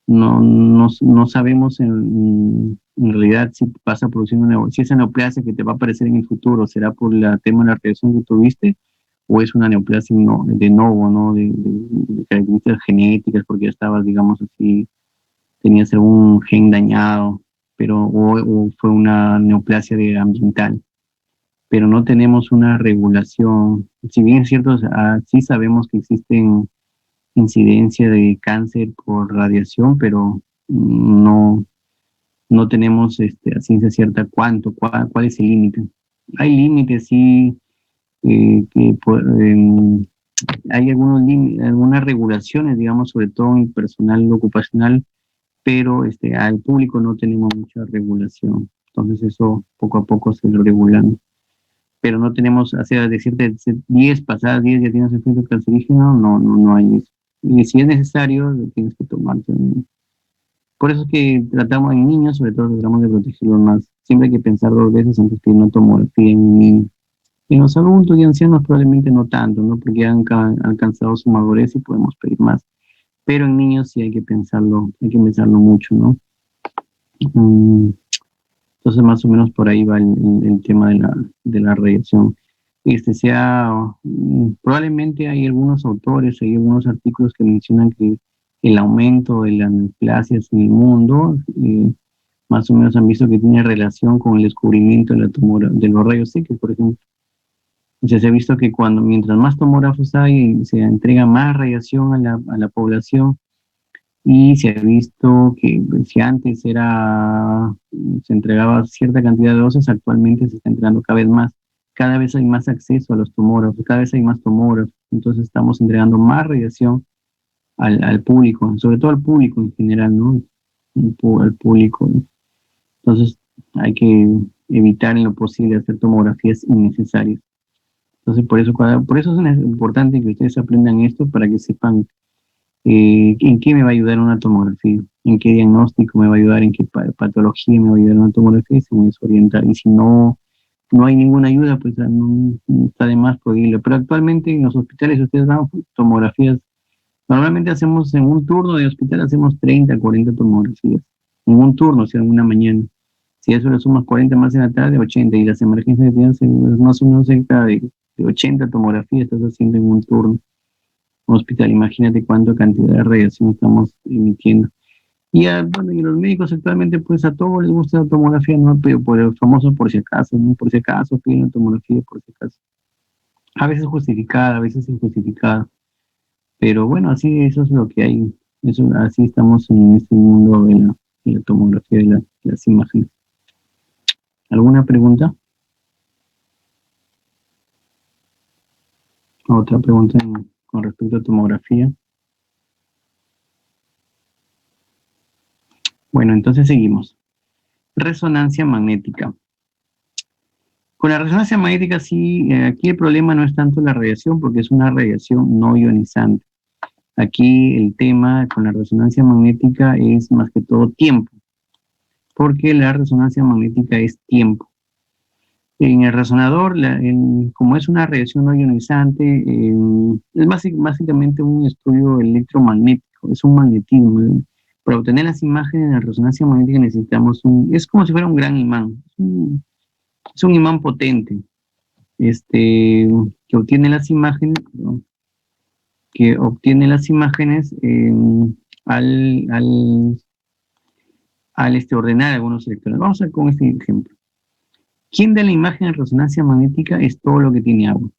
no sabemos en realidad si vas a producir si esa neoplasia que te va a aparecer en el futuro será por el tema de la radiación que tuviste o es una neoplasia de novo, ¿no? De características genéticas, porque ya estabas, digamos así, tenías algún gen dañado, pero o fue una neoplasia ambiental. Pero no tenemos una regulación. Si bien es cierto, sí sabemos que existen incidencia de cáncer por radiación, pero no tenemos a ciencia cierta cuál es el límite. Hay límites, sí, hay algunas regulaciones, digamos, sobre todo en personal ocupacional, pero al público no tenemos mucha regulación. Entonces eso poco a poco se va regulando. Pero no tenemos, o sea, decirte 10 pasadas 10 ya tienes efecto cancerígeno, no hay eso. Y si es necesario, tienes que tomarte. Por eso es que tratamos en niños, sobre todo tratamos de protegerlos más. Siempre hay que pensar 2 veces antes que una tomografía en un niño. En los adultos y ancianos probablemente no tanto, ¿no? Porque han alcanzado su madurez y podemos pedir más. Pero en niños sí hay que pensarlo mucho, ¿no? Entonces más o menos por ahí va el tema de la radiación. Probablemente hay algunos autores, hay algunos artículos que mencionan que el aumento de las neoplasias en el mundo, más o menos han visto que tiene relación con el descubrimiento de los rayos X, por ejemplo. O sea, se ha visto que mientras más tomógrafos hay, se entrega más radiación a la población, y se ha visto que si antes se entregaba cierta cantidad de dosis, actualmente se está entregando cada vez más. Cada vez hay más acceso a los tomógrafos, cada vez hay más tomógrafos, entonces estamos entregando más radiación al público, sobre todo al público en general, ¿no? Al público, ¿no? Entonces hay que evitar en lo posible hacer tomografías innecesarias. Entonces por eso es importante que ustedes aprendan esto para que sepan en qué me va a ayudar una tomografía, en qué diagnóstico me va a ayudar, en qué patología me va a ayudar una tomografía, y se me desorientar. Y si no hay ninguna ayuda, pues no está de más pedirlo. Pero actualmente en los hospitales ustedes dan tomografías. Normalmente hacemos en un turno de hospital, hacemos 30, 40 tomografías. En un turno, o sea, en una mañana. Si a eso le sumas 40 más en la tarde, 80. Y las emergencias tienen más o menos cerca de 80 tomografías estás haciendo en un turno. Un hospital, imagínate cuánta cantidad de radiación estamos emitiendo. Y y los médicos actualmente, pues a todos les gusta la tomografía, ¿no? Pero por el famoso por si acaso, ¿no? Por si acaso piden la tomografía, por si acaso. A veces justificada, a veces injustificada. Pero bueno, eso es lo que hay. Así estamos en este mundo de la tomografía, de las imágenes. ¿Alguna pregunta? ¿Otra pregunta con respecto a tomografía? Bueno, entonces seguimos. Resonancia magnética. Con la resonancia magnética sí, aquí el problema no es tanto la radiación, porque es una radiación no ionizante. Aquí el tema con la resonancia magnética es más que todo tiempo, porque la resonancia magnética es tiempo. En el resonador, como es una radiación no ionizante, es básicamente un estudio electromagnético, es un magnetismo. Para obtener las imágenes de la resonancia magnética necesitamos es como si fuera un gran imán, es un imán potente, que obtiene las imágenes, ¿no? al ordenar algunos electrones. Vamos a ver con este ejemplo. ¿Quién da la imagen en resonancia magnética? Es todo lo que tiene agua.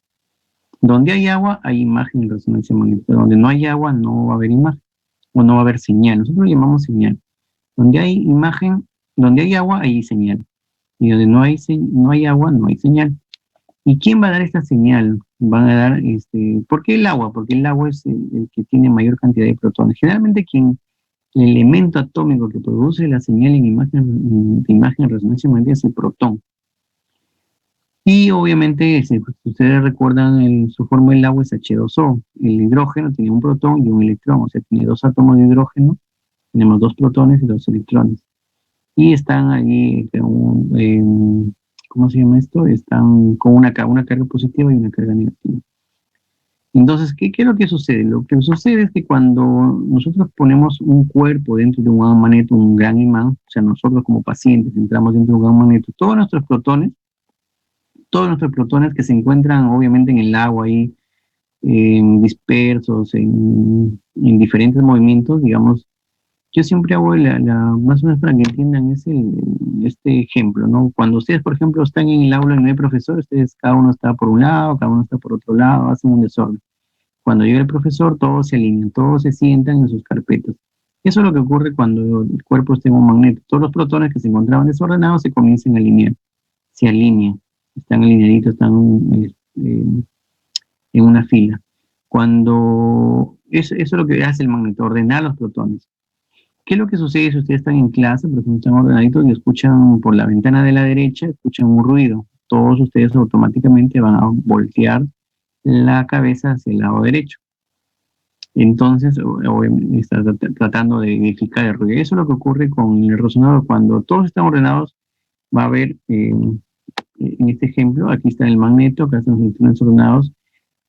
Donde hay agua, hay imagen en resonancia magnética. Donde no hay agua, no va a haber imagen. o no va a haber señal. Nosotros lo llamamos señal. Donde hay imagen, donde hay agua, hay señal. Y donde no hay agua, no hay señal. ¿Y quién va a dar esta señal? Van a dar, ¿por qué el agua? Porque el agua es el que tiene mayor cantidad de protones. Generalmente el elemento atómico que produce la señal en imagen de resonancia magnética es el protón. Y obviamente, si ustedes recuerdan, su fórmula del agua es H2O. El hidrógeno tiene un protón y un electrón, o sea, tiene 2 átomos de hidrógeno, tenemos 2 protones y 2 electrones. Y están allí, ¿cómo se llama esto? Están con una carga positiva y una carga negativa. Entonces, ¿qué es lo que sucede? Lo que sucede es que cuando nosotros ponemos un cuerpo dentro de un gran magneto, un gran imán, o sea, nosotros como pacientes entramos dentro de un gran magneto, todos nuestros protones que se encuentran obviamente en el agua ahí, dispersos en diferentes movimientos, digamos, yo siempre hago más o menos para que entiendan este ejemplo, ¿no? Cuando ustedes, por ejemplo, están en el aula y no hay profesor, ustedes cada uno está por un lado, cada uno está por otro lado, hacen un desorden. Cuando llega el profesor, todos se alinean, todos se sientan en sus carpetas. Eso es lo que ocurre cuando el cuerpo está en un magneto. Todos los protones que se encontraban desordenados se comienzan a alinear, se alinean, están alineaditos, están en una fila. Eso es lo que hace el magneto, ordenar los protones. ¿Qué es lo que sucede si ustedes están en clase, por ejemplo, están ordenaditos y escuchan por la ventana de la derecha, escuchan un ruido? Todos ustedes automáticamente van a voltear la cabeza hacia el lado derecho. Entonces, obviamente, está tratando de identificar el ruido. Eso es lo que ocurre con el resonador. Cuando todos están ordenados, va a haber, en este ejemplo, aquí está el magneto, acá están los electrones ordenados,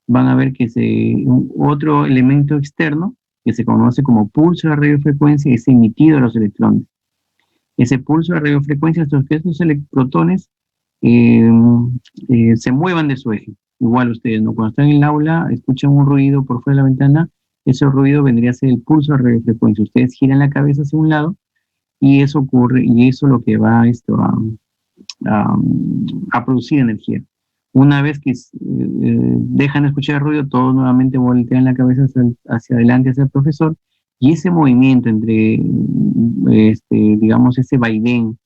van a ver que otro elemento externo, que se conoce como pulso de radiofrecuencia, es emitido a los electrones. Ese pulso de radiofrecuencia, estos protones se muevan de su eje. Igual ustedes, ¿no? Cuando están en el aula, escuchan un ruido por fuera de la ventana, ese ruido vendría a ser el pulso de radiofrecuencia. Ustedes giran la cabeza hacia un lado y eso ocurre, y eso es lo que va a producir energía. Una vez que dejan de escuchar el ruido, todos nuevamente voltean la cabeza hacia adelante, hacia el profesor, y ese movimiento entre, digamos, ese vaivén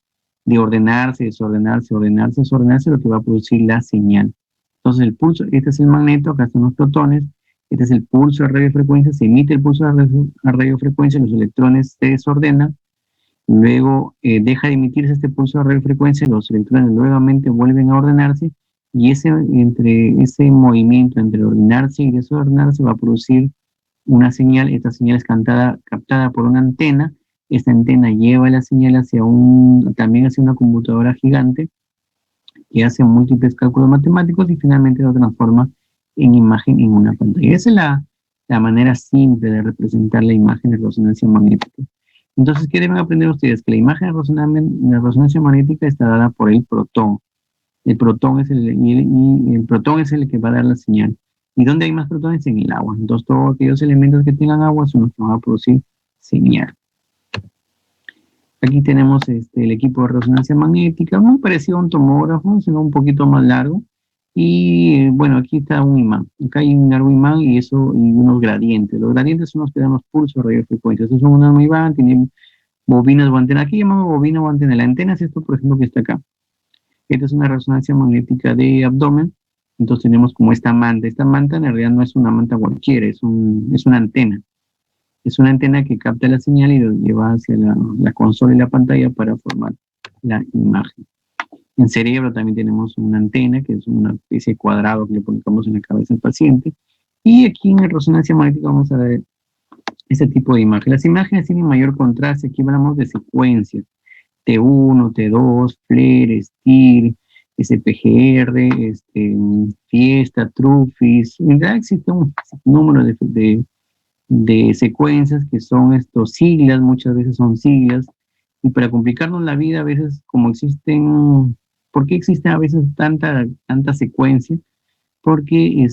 de ordenarse, desordenarse, ordenarse, desordenarse, es lo que va a producir la señal. Entonces el pulso, este es el magneto, acá están los protones, este es el pulso de radiofrecuencia, se emite el pulso de radiofrecuencia, los electrones se desordenan, luego deja de emitirse este pulso de radiofrecuencia, los electrones nuevamente vuelven a ordenarse, y entre ese movimiento entre ordenarse y desordenarse va a producir una señal. Esta señal es captada por una antena. Esta antena lleva la señal también hacia una computadora gigante que hace múltiples cálculos matemáticos y finalmente lo transforma en imagen en una pantalla. Esa es la manera simple de representar la imagen de resonancia magnética. Entonces, ¿qué deben aprender ustedes? Que la imagen de resonancia magnética está dada por el protón. El protón es el protón es el que va a dar la señal. ¿Y dónde hay más protones? En el agua. Entonces, todos aquellos elementos que tengan agua son los que van a producir señal. Aquí tenemos el equipo de resonancia magnética, muy parecido a un tomógrafo, sino un poquito más largo. Y bueno, aquí está un imán. Acá hay un largo imán y unos gradientes. Los gradientes son los que dan los pulsos de radiofrecuencia. Estos son un imán, tienen bobinas o antenas. Aquí llamamos bobina o antena. La antena es esto, por ejemplo, que está acá. Esta es una resonancia magnética de abdomen. Entonces tenemos como esta manta. Esta manta en realidad no es una manta cualquiera, es una antena. Es una antena que capta la señal y lo lleva hacia la consola y la pantalla para formar la imagen. En cerebro también tenemos una antena, que es una especie de cuadrado que le ponemos en la cabeza al paciente. Y aquí en resonancia magnética vamos a ver este tipo de imagen. Las imágenes tienen mayor contraste. Aquí hablamos de secuencias. T1, T2, FLIR, STIR, SPGR, Fiesta, Trufis. En realidad existe un número de secuencias que son siglas, muchas veces son siglas, y para complicarnos la vida a veces como existen, ¿por qué existe a veces tanta secuencia? Porque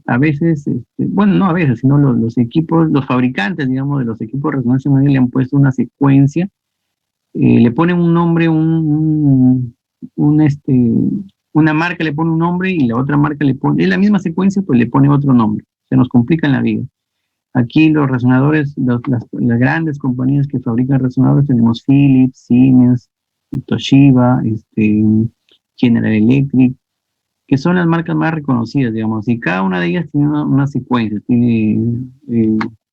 a veces, bueno, no a veces, sino los equipos, los fabricantes, digamos, de los equipos de resonancia magnética le han puesto una secuencia, le ponen un nombre, una marca le pone un nombre y la otra marca le pone, es la misma secuencia, pues le pone otro nombre. Se nos complica en la vida. Aquí los resonadores, las grandes compañías que fabrican resonadores, tenemos Philips, Siemens, Toshiba, General Electric, que son las marcas más reconocidas, digamos, y cada una de ellas tiene una secuencia.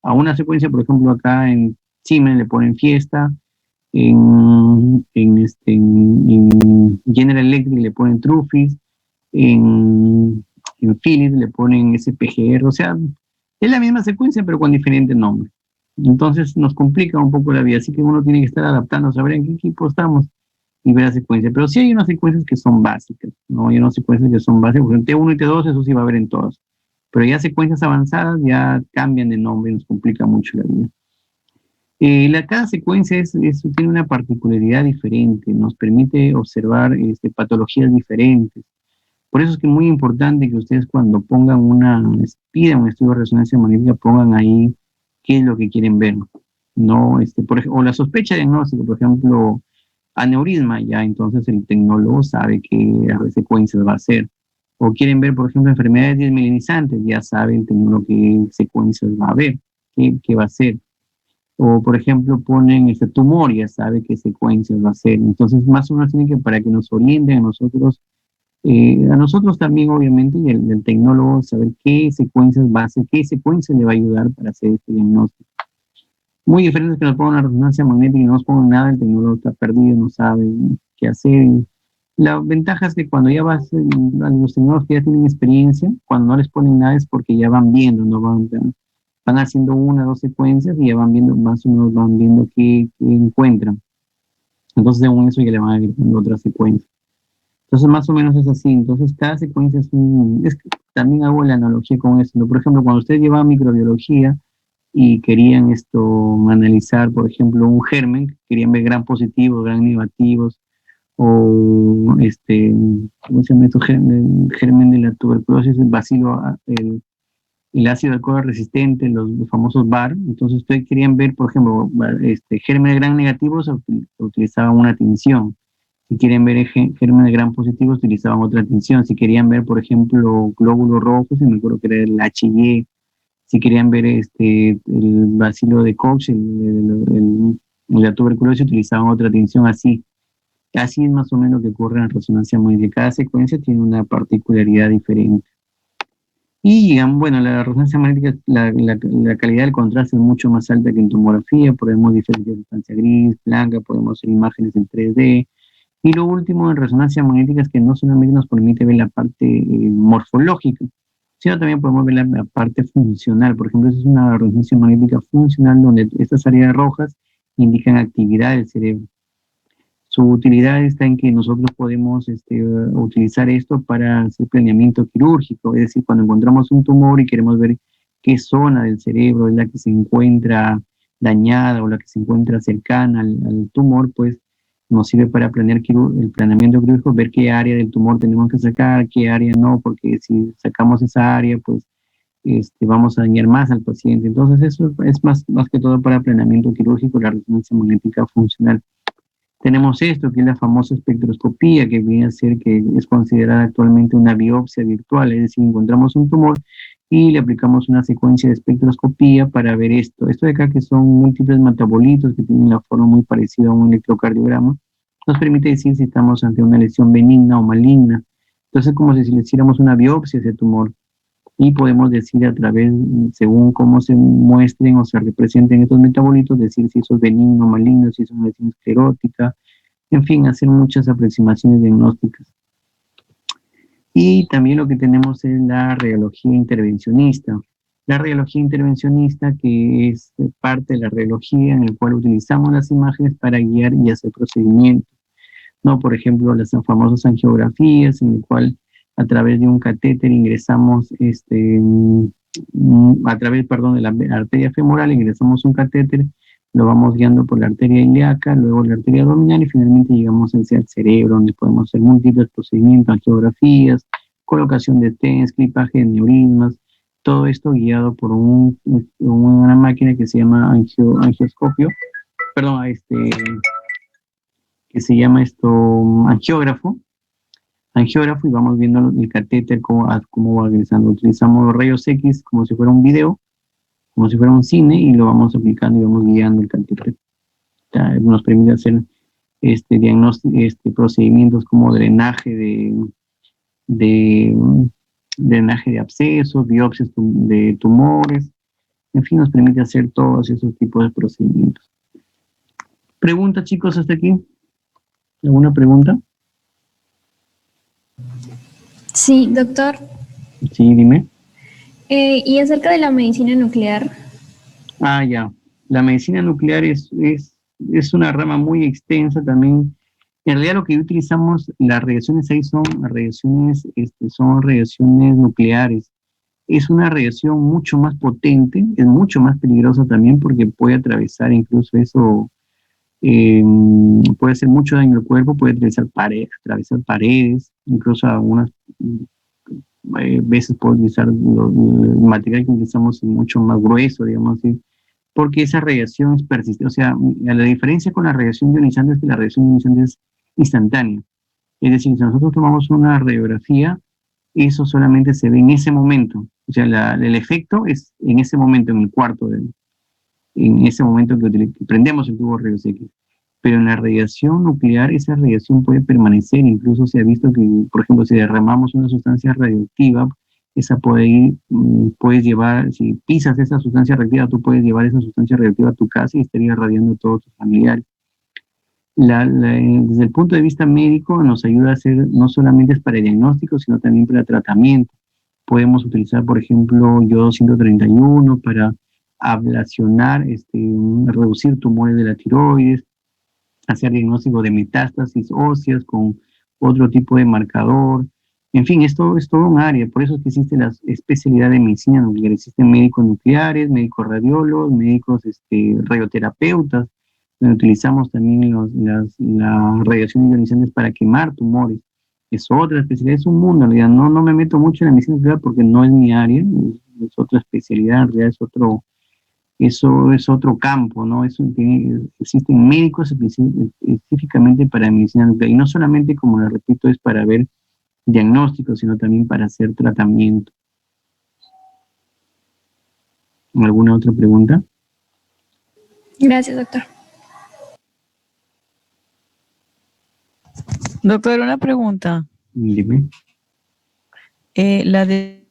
A una secuencia, por ejemplo, acá en Siemens le ponen Fiesta, en General Electric le ponen Trufis, en Philips le ponen SPGR, o sea, es la misma secuencia pero con diferente nombre. Entonces nos complica un poco la vida, así que uno tiene que estar adaptando, saber en qué equipo estamos y ver la secuencia. Pero sí hay unas secuencias que son básicas, ¿no? Hay unas secuencias que son básicas, porque en T1 y T2 eso sí va a haber en todas. Pero ya secuencias avanzadas ya cambian de nombre y nos complica mucho la vida. Cada secuencia tiene una particularidad diferente, nos permite observar patologías diferentes. Por eso es que es muy importante que ustedes cuando pidan un estudio de resonancia magnética, pongan ahí qué es lo que quieren ver, ¿no? O la sospecha diagnóstica, por ejemplo, aneurisma, ya entonces el tecnólogo sabe qué secuencias va a hacer. O quieren ver, por ejemplo, enfermedades desmielinizantes, ya sabe el tecnólogo qué secuencias va a ver, qué va a hacer. O, por ejemplo, ponen tumor, ya sabe qué secuencias va a hacer. Entonces, más o menos tienen que, para que nos orienten a nosotros también, obviamente, y el tecnólogo, saber qué secuencias va a hacer, qué secuencia le va a ayudar para hacer este diagnóstico. Muy diferente es que nos pongan una resonancia magnética y no nos pongan nada, el tecnólogo está perdido, no sabe qué hacer. La ventaja es que cuando ya a los tecnólogos que ya tienen experiencia, cuando no les ponen nada es porque ya van viendo, no van haciendo una o dos secuencias y ya van viendo, más o menos van viendo qué encuentran. Entonces, según eso ya le van agregando otra secuencia. Entonces, más o menos es así. Entonces, cada secuencia también hago la analogía con esto, ¿no? Por ejemplo, cuando ustedes llevaban microbiología y querían analizar, por ejemplo, un germen, querían ver gran positivos, gran negativos, o ¿cómo se llama esto? Germen de la tuberculosis, el bacilo, el ácido alcohol resistente, los famosos VAR. Entonces, ustedes querían ver, por ejemplo, gérmenes gran negativos, utilizaban una tinción. Si quieren ver gérmenes gran positivos, utilizaban otra tinción. Si querían ver, por ejemplo, glóbulos rojos, me acuerdo que era el HY. Si querían ver el bacilo de Koch, la tuberculosis, utilizaban otra tinción así. Así es más o menos lo que ocurre en resonancia magnética. Cada secuencia tiene una particularidad diferente. Y, bueno, la resonancia magnética, la calidad del contraste es mucho más alta que en tomografía. Podemos diferenciar sustancia gris, blanca, podemos hacer imágenes en 3D. Y lo último en resonancia magnética es que no solamente nos permite ver la parte morfológica, sino también podemos ver la parte funcional. Por ejemplo, esa es una resonancia magnética funcional donde estas áreas rojas indican actividad del cerebro. Su utilidad está en que nosotros podemos utilizar esto para hacer planeamiento quirúrgico, es decir, cuando encontramos un tumor y queremos ver qué zona del cerebro es la que se encuentra dañada o la que se encuentra cercana al tumor, pues nos sirve para planear el planeamiento quirúrgico, ver qué área del tumor tenemos que sacar, qué área no, porque si sacamos esa área, pues vamos a dañar más al paciente. Entonces eso es más que todo para planeamiento quirúrgico, la resonancia magnética funcional. Tenemos esto, que es la famosa espectroscopía, que viene a ser que es considerada actualmente una biopsia virtual, es decir, encontramos un tumor y le aplicamos una secuencia de espectroscopía para ver esto. Esto de acá, que son múltiples metabolitos que tienen la forma muy parecida a un electrocardiograma, nos permite decir si estamos ante una lesión benigna o maligna. Entonces, como si le hiciéramos una biopsia a ese tumor. Y podemos decir a través, según cómo se muestren o se representen estos metabolitos, decir si eso es benigno o maligno, si es una lesión esclerótica, en fin, hacer muchas aproximaciones diagnósticas. Y también lo que tenemos es la radiología intervencionista. La radiología intervencionista, que es parte de la radiología en la cual utilizamos las imágenes para guiar y hacer procedimientos, ¿no? Por ejemplo, las famosas angiografías, en el cual a través de un catéter ingresamos, a través, perdón, de la arteria femoral, ingresamos un catéter, lo vamos guiando por la arteria ilíaca, luego la arteria abdominal y finalmente llegamos hacia el cerebro, donde podemos hacer múltiples procedimientos, angiografías, colocación de stents, clipaje de neurismas, todo esto guiado por una máquina que se llama angioscopio, perdón, que se llama angiógrafo, y vamos viendo el catéter cómo va ingresando. Utilizamos rayos X como si fuera un video como si fuera un cine, y lo vamos aplicando y vamos guiando el catéter. Nos permite hacer procedimientos como de, drenaje de abscesos, biopsias de tumores, en fin, nos permite hacer todos esos tipos de procedimientos. ¿Pregunta, chicos, hasta aquí? ¿Alguna pregunta? Sí, doctor. Sí, dime. Y acerca de la medicina nuclear. Ah, ya. La medicina nuclear es una rama muy extensa también. En realidad lo que utilizamos, las radiaciones ahí son radiaciones nucleares. Es una radiación mucho más potente, es mucho más peligrosa también porque puede atravesar incluso eso, puede hacer mucho daño al cuerpo, puede atravesar paredes, incluso algunas veces puede utilizar el material que utilizamos es mucho más grueso, digamos así, porque esa radiación es persistente. O sea, la diferencia con la radiación ionizante es que la radiación ionizante es instantánea. Es decir, si nosotros tomamos una radiografía, eso solamente se ve en ese momento. O sea, el efecto es en ese momento, en el cuarto, en ese momento que prendemos el tubo de rayos X. Pero en la radiación nuclear, esa radiación puede permanecer. Incluso se ha visto que, por ejemplo, si derramamos una sustancia radioactiva, esa puede ir, puedes llevar, si pisas esa sustancia radioactiva, tú puedes llevar esa sustancia radioactiva a tu casa y estaría radiando a todos tus familiares. Desde el punto de vista médico nos ayuda a hacer, no solamente es para el diagnóstico, sino también para tratamiento. Podemos utilizar, por ejemplo, yodo 131 para ablacionar, reducir tumores de la tiroides, hacer diagnóstico de metástasis óseas con otro tipo de marcador. En fin, esto es todo un área, por eso es que existe la especialidad de medicina nuclear. Existen médicos nucleares, médicos radiólogos, médicos radioterapeutas, donde utilizamos también las radiaciones ionizantes para quemar tumores. Es otra especialidad, es un mundo, en realidad. No me meto mucho en la medicina nuclear porque no es mi área, es otra especialidad, en realidad eso es otro campo, ¿no? Existen médicos específicamente para medicina nuclear, y no solamente, como les repito, es para ver diagnósticos, sino también para hacer tratamiento. ¿Alguna otra pregunta? Gracias, doctor. Doctor, una pregunta. Dime. ¿La de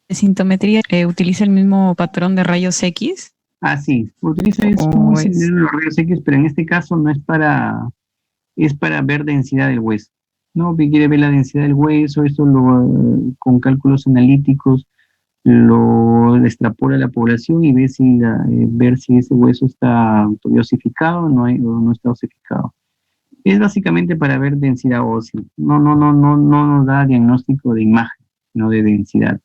sintometría utiliza el mismo patrón de rayos X? Ah, sí, utiliza es ¿O muy es? similar a los rayos X, pero en este caso no es para ver densidad del hueso. No, que quiere ver la densidad del hueso, con cálculos analíticos lo extrapola a la población y ver si ese hueso está osificado o no está osificado. Es básicamente para ver densidad ósea. No nos da diagnóstico de imagen, sino de densidad.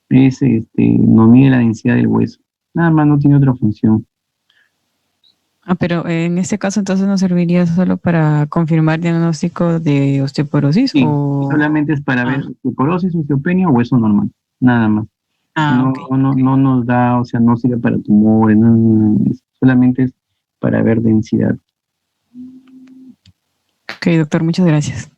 Nos mide la densidad del hueso. Nada más, no tiene otra función. Ah, pero en este caso entonces nos serviría solo para confirmar diagnóstico de osteoporosis Sí, o... solamente es para ver osteoporosis, osteopenia o hueso normal. Nada más. Ok. No nos da, o sea, no sirve para tumores, solamente es para ver densidad. Ok, doctor, muchas gracias.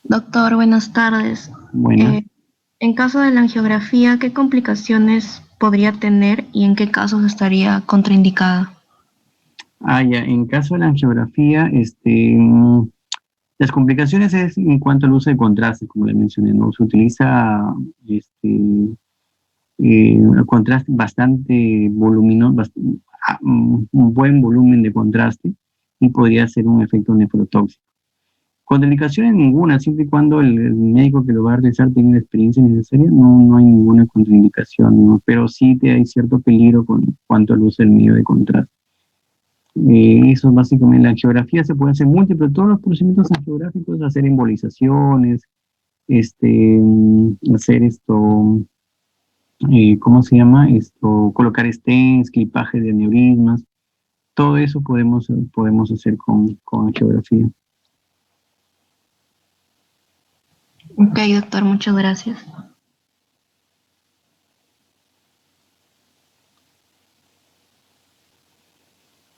Doctor, buenas tardes. Bueno, En caso de la angiografía, ¿qué complicaciones podría tener y en qué casos estaría contraindicada? ya, en caso de la angiografía, las complicaciones es en cuanto al uso de contraste, como le mencioné, ¿no? Se utiliza contraste bastante voluminoso, un buen volumen de contraste, y podría ser un efecto nefrotóxico. Contraindicaciones ninguna, siempre y cuando el médico que lo va a realizar tenga la experiencia necesaria, no hay ninguna contraindicación, ¿no? Pero sí hay cierto peligro con cuanto al uso del medio de contraste. Eso es básicamente. La angiografía se puede hacer múltiples, todos los procedimientos angiográficos, hacer embolizaciones, hacer ¿cómo se llama? Colocar stents, clipaje de aneurismas, todo eso podemos hacer con angiografía. Ok, doctor, muchas gracias.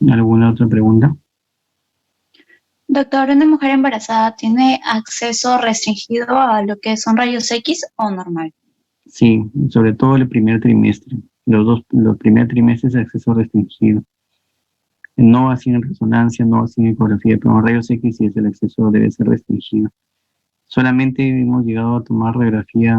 ¿Alguna otra pregunta? Doctor, ¿una mujer embarazada tiene acceso restringido a lo que son rayos X o normal? Sí, sobre todo el primer trimestre. Los primeros trimestres de acceso restringido. No así en resonancia, no así en ecografía, pero en rayos X sí es el acceso debe ser restringido. Solamente hemos llegado a tomar radiografía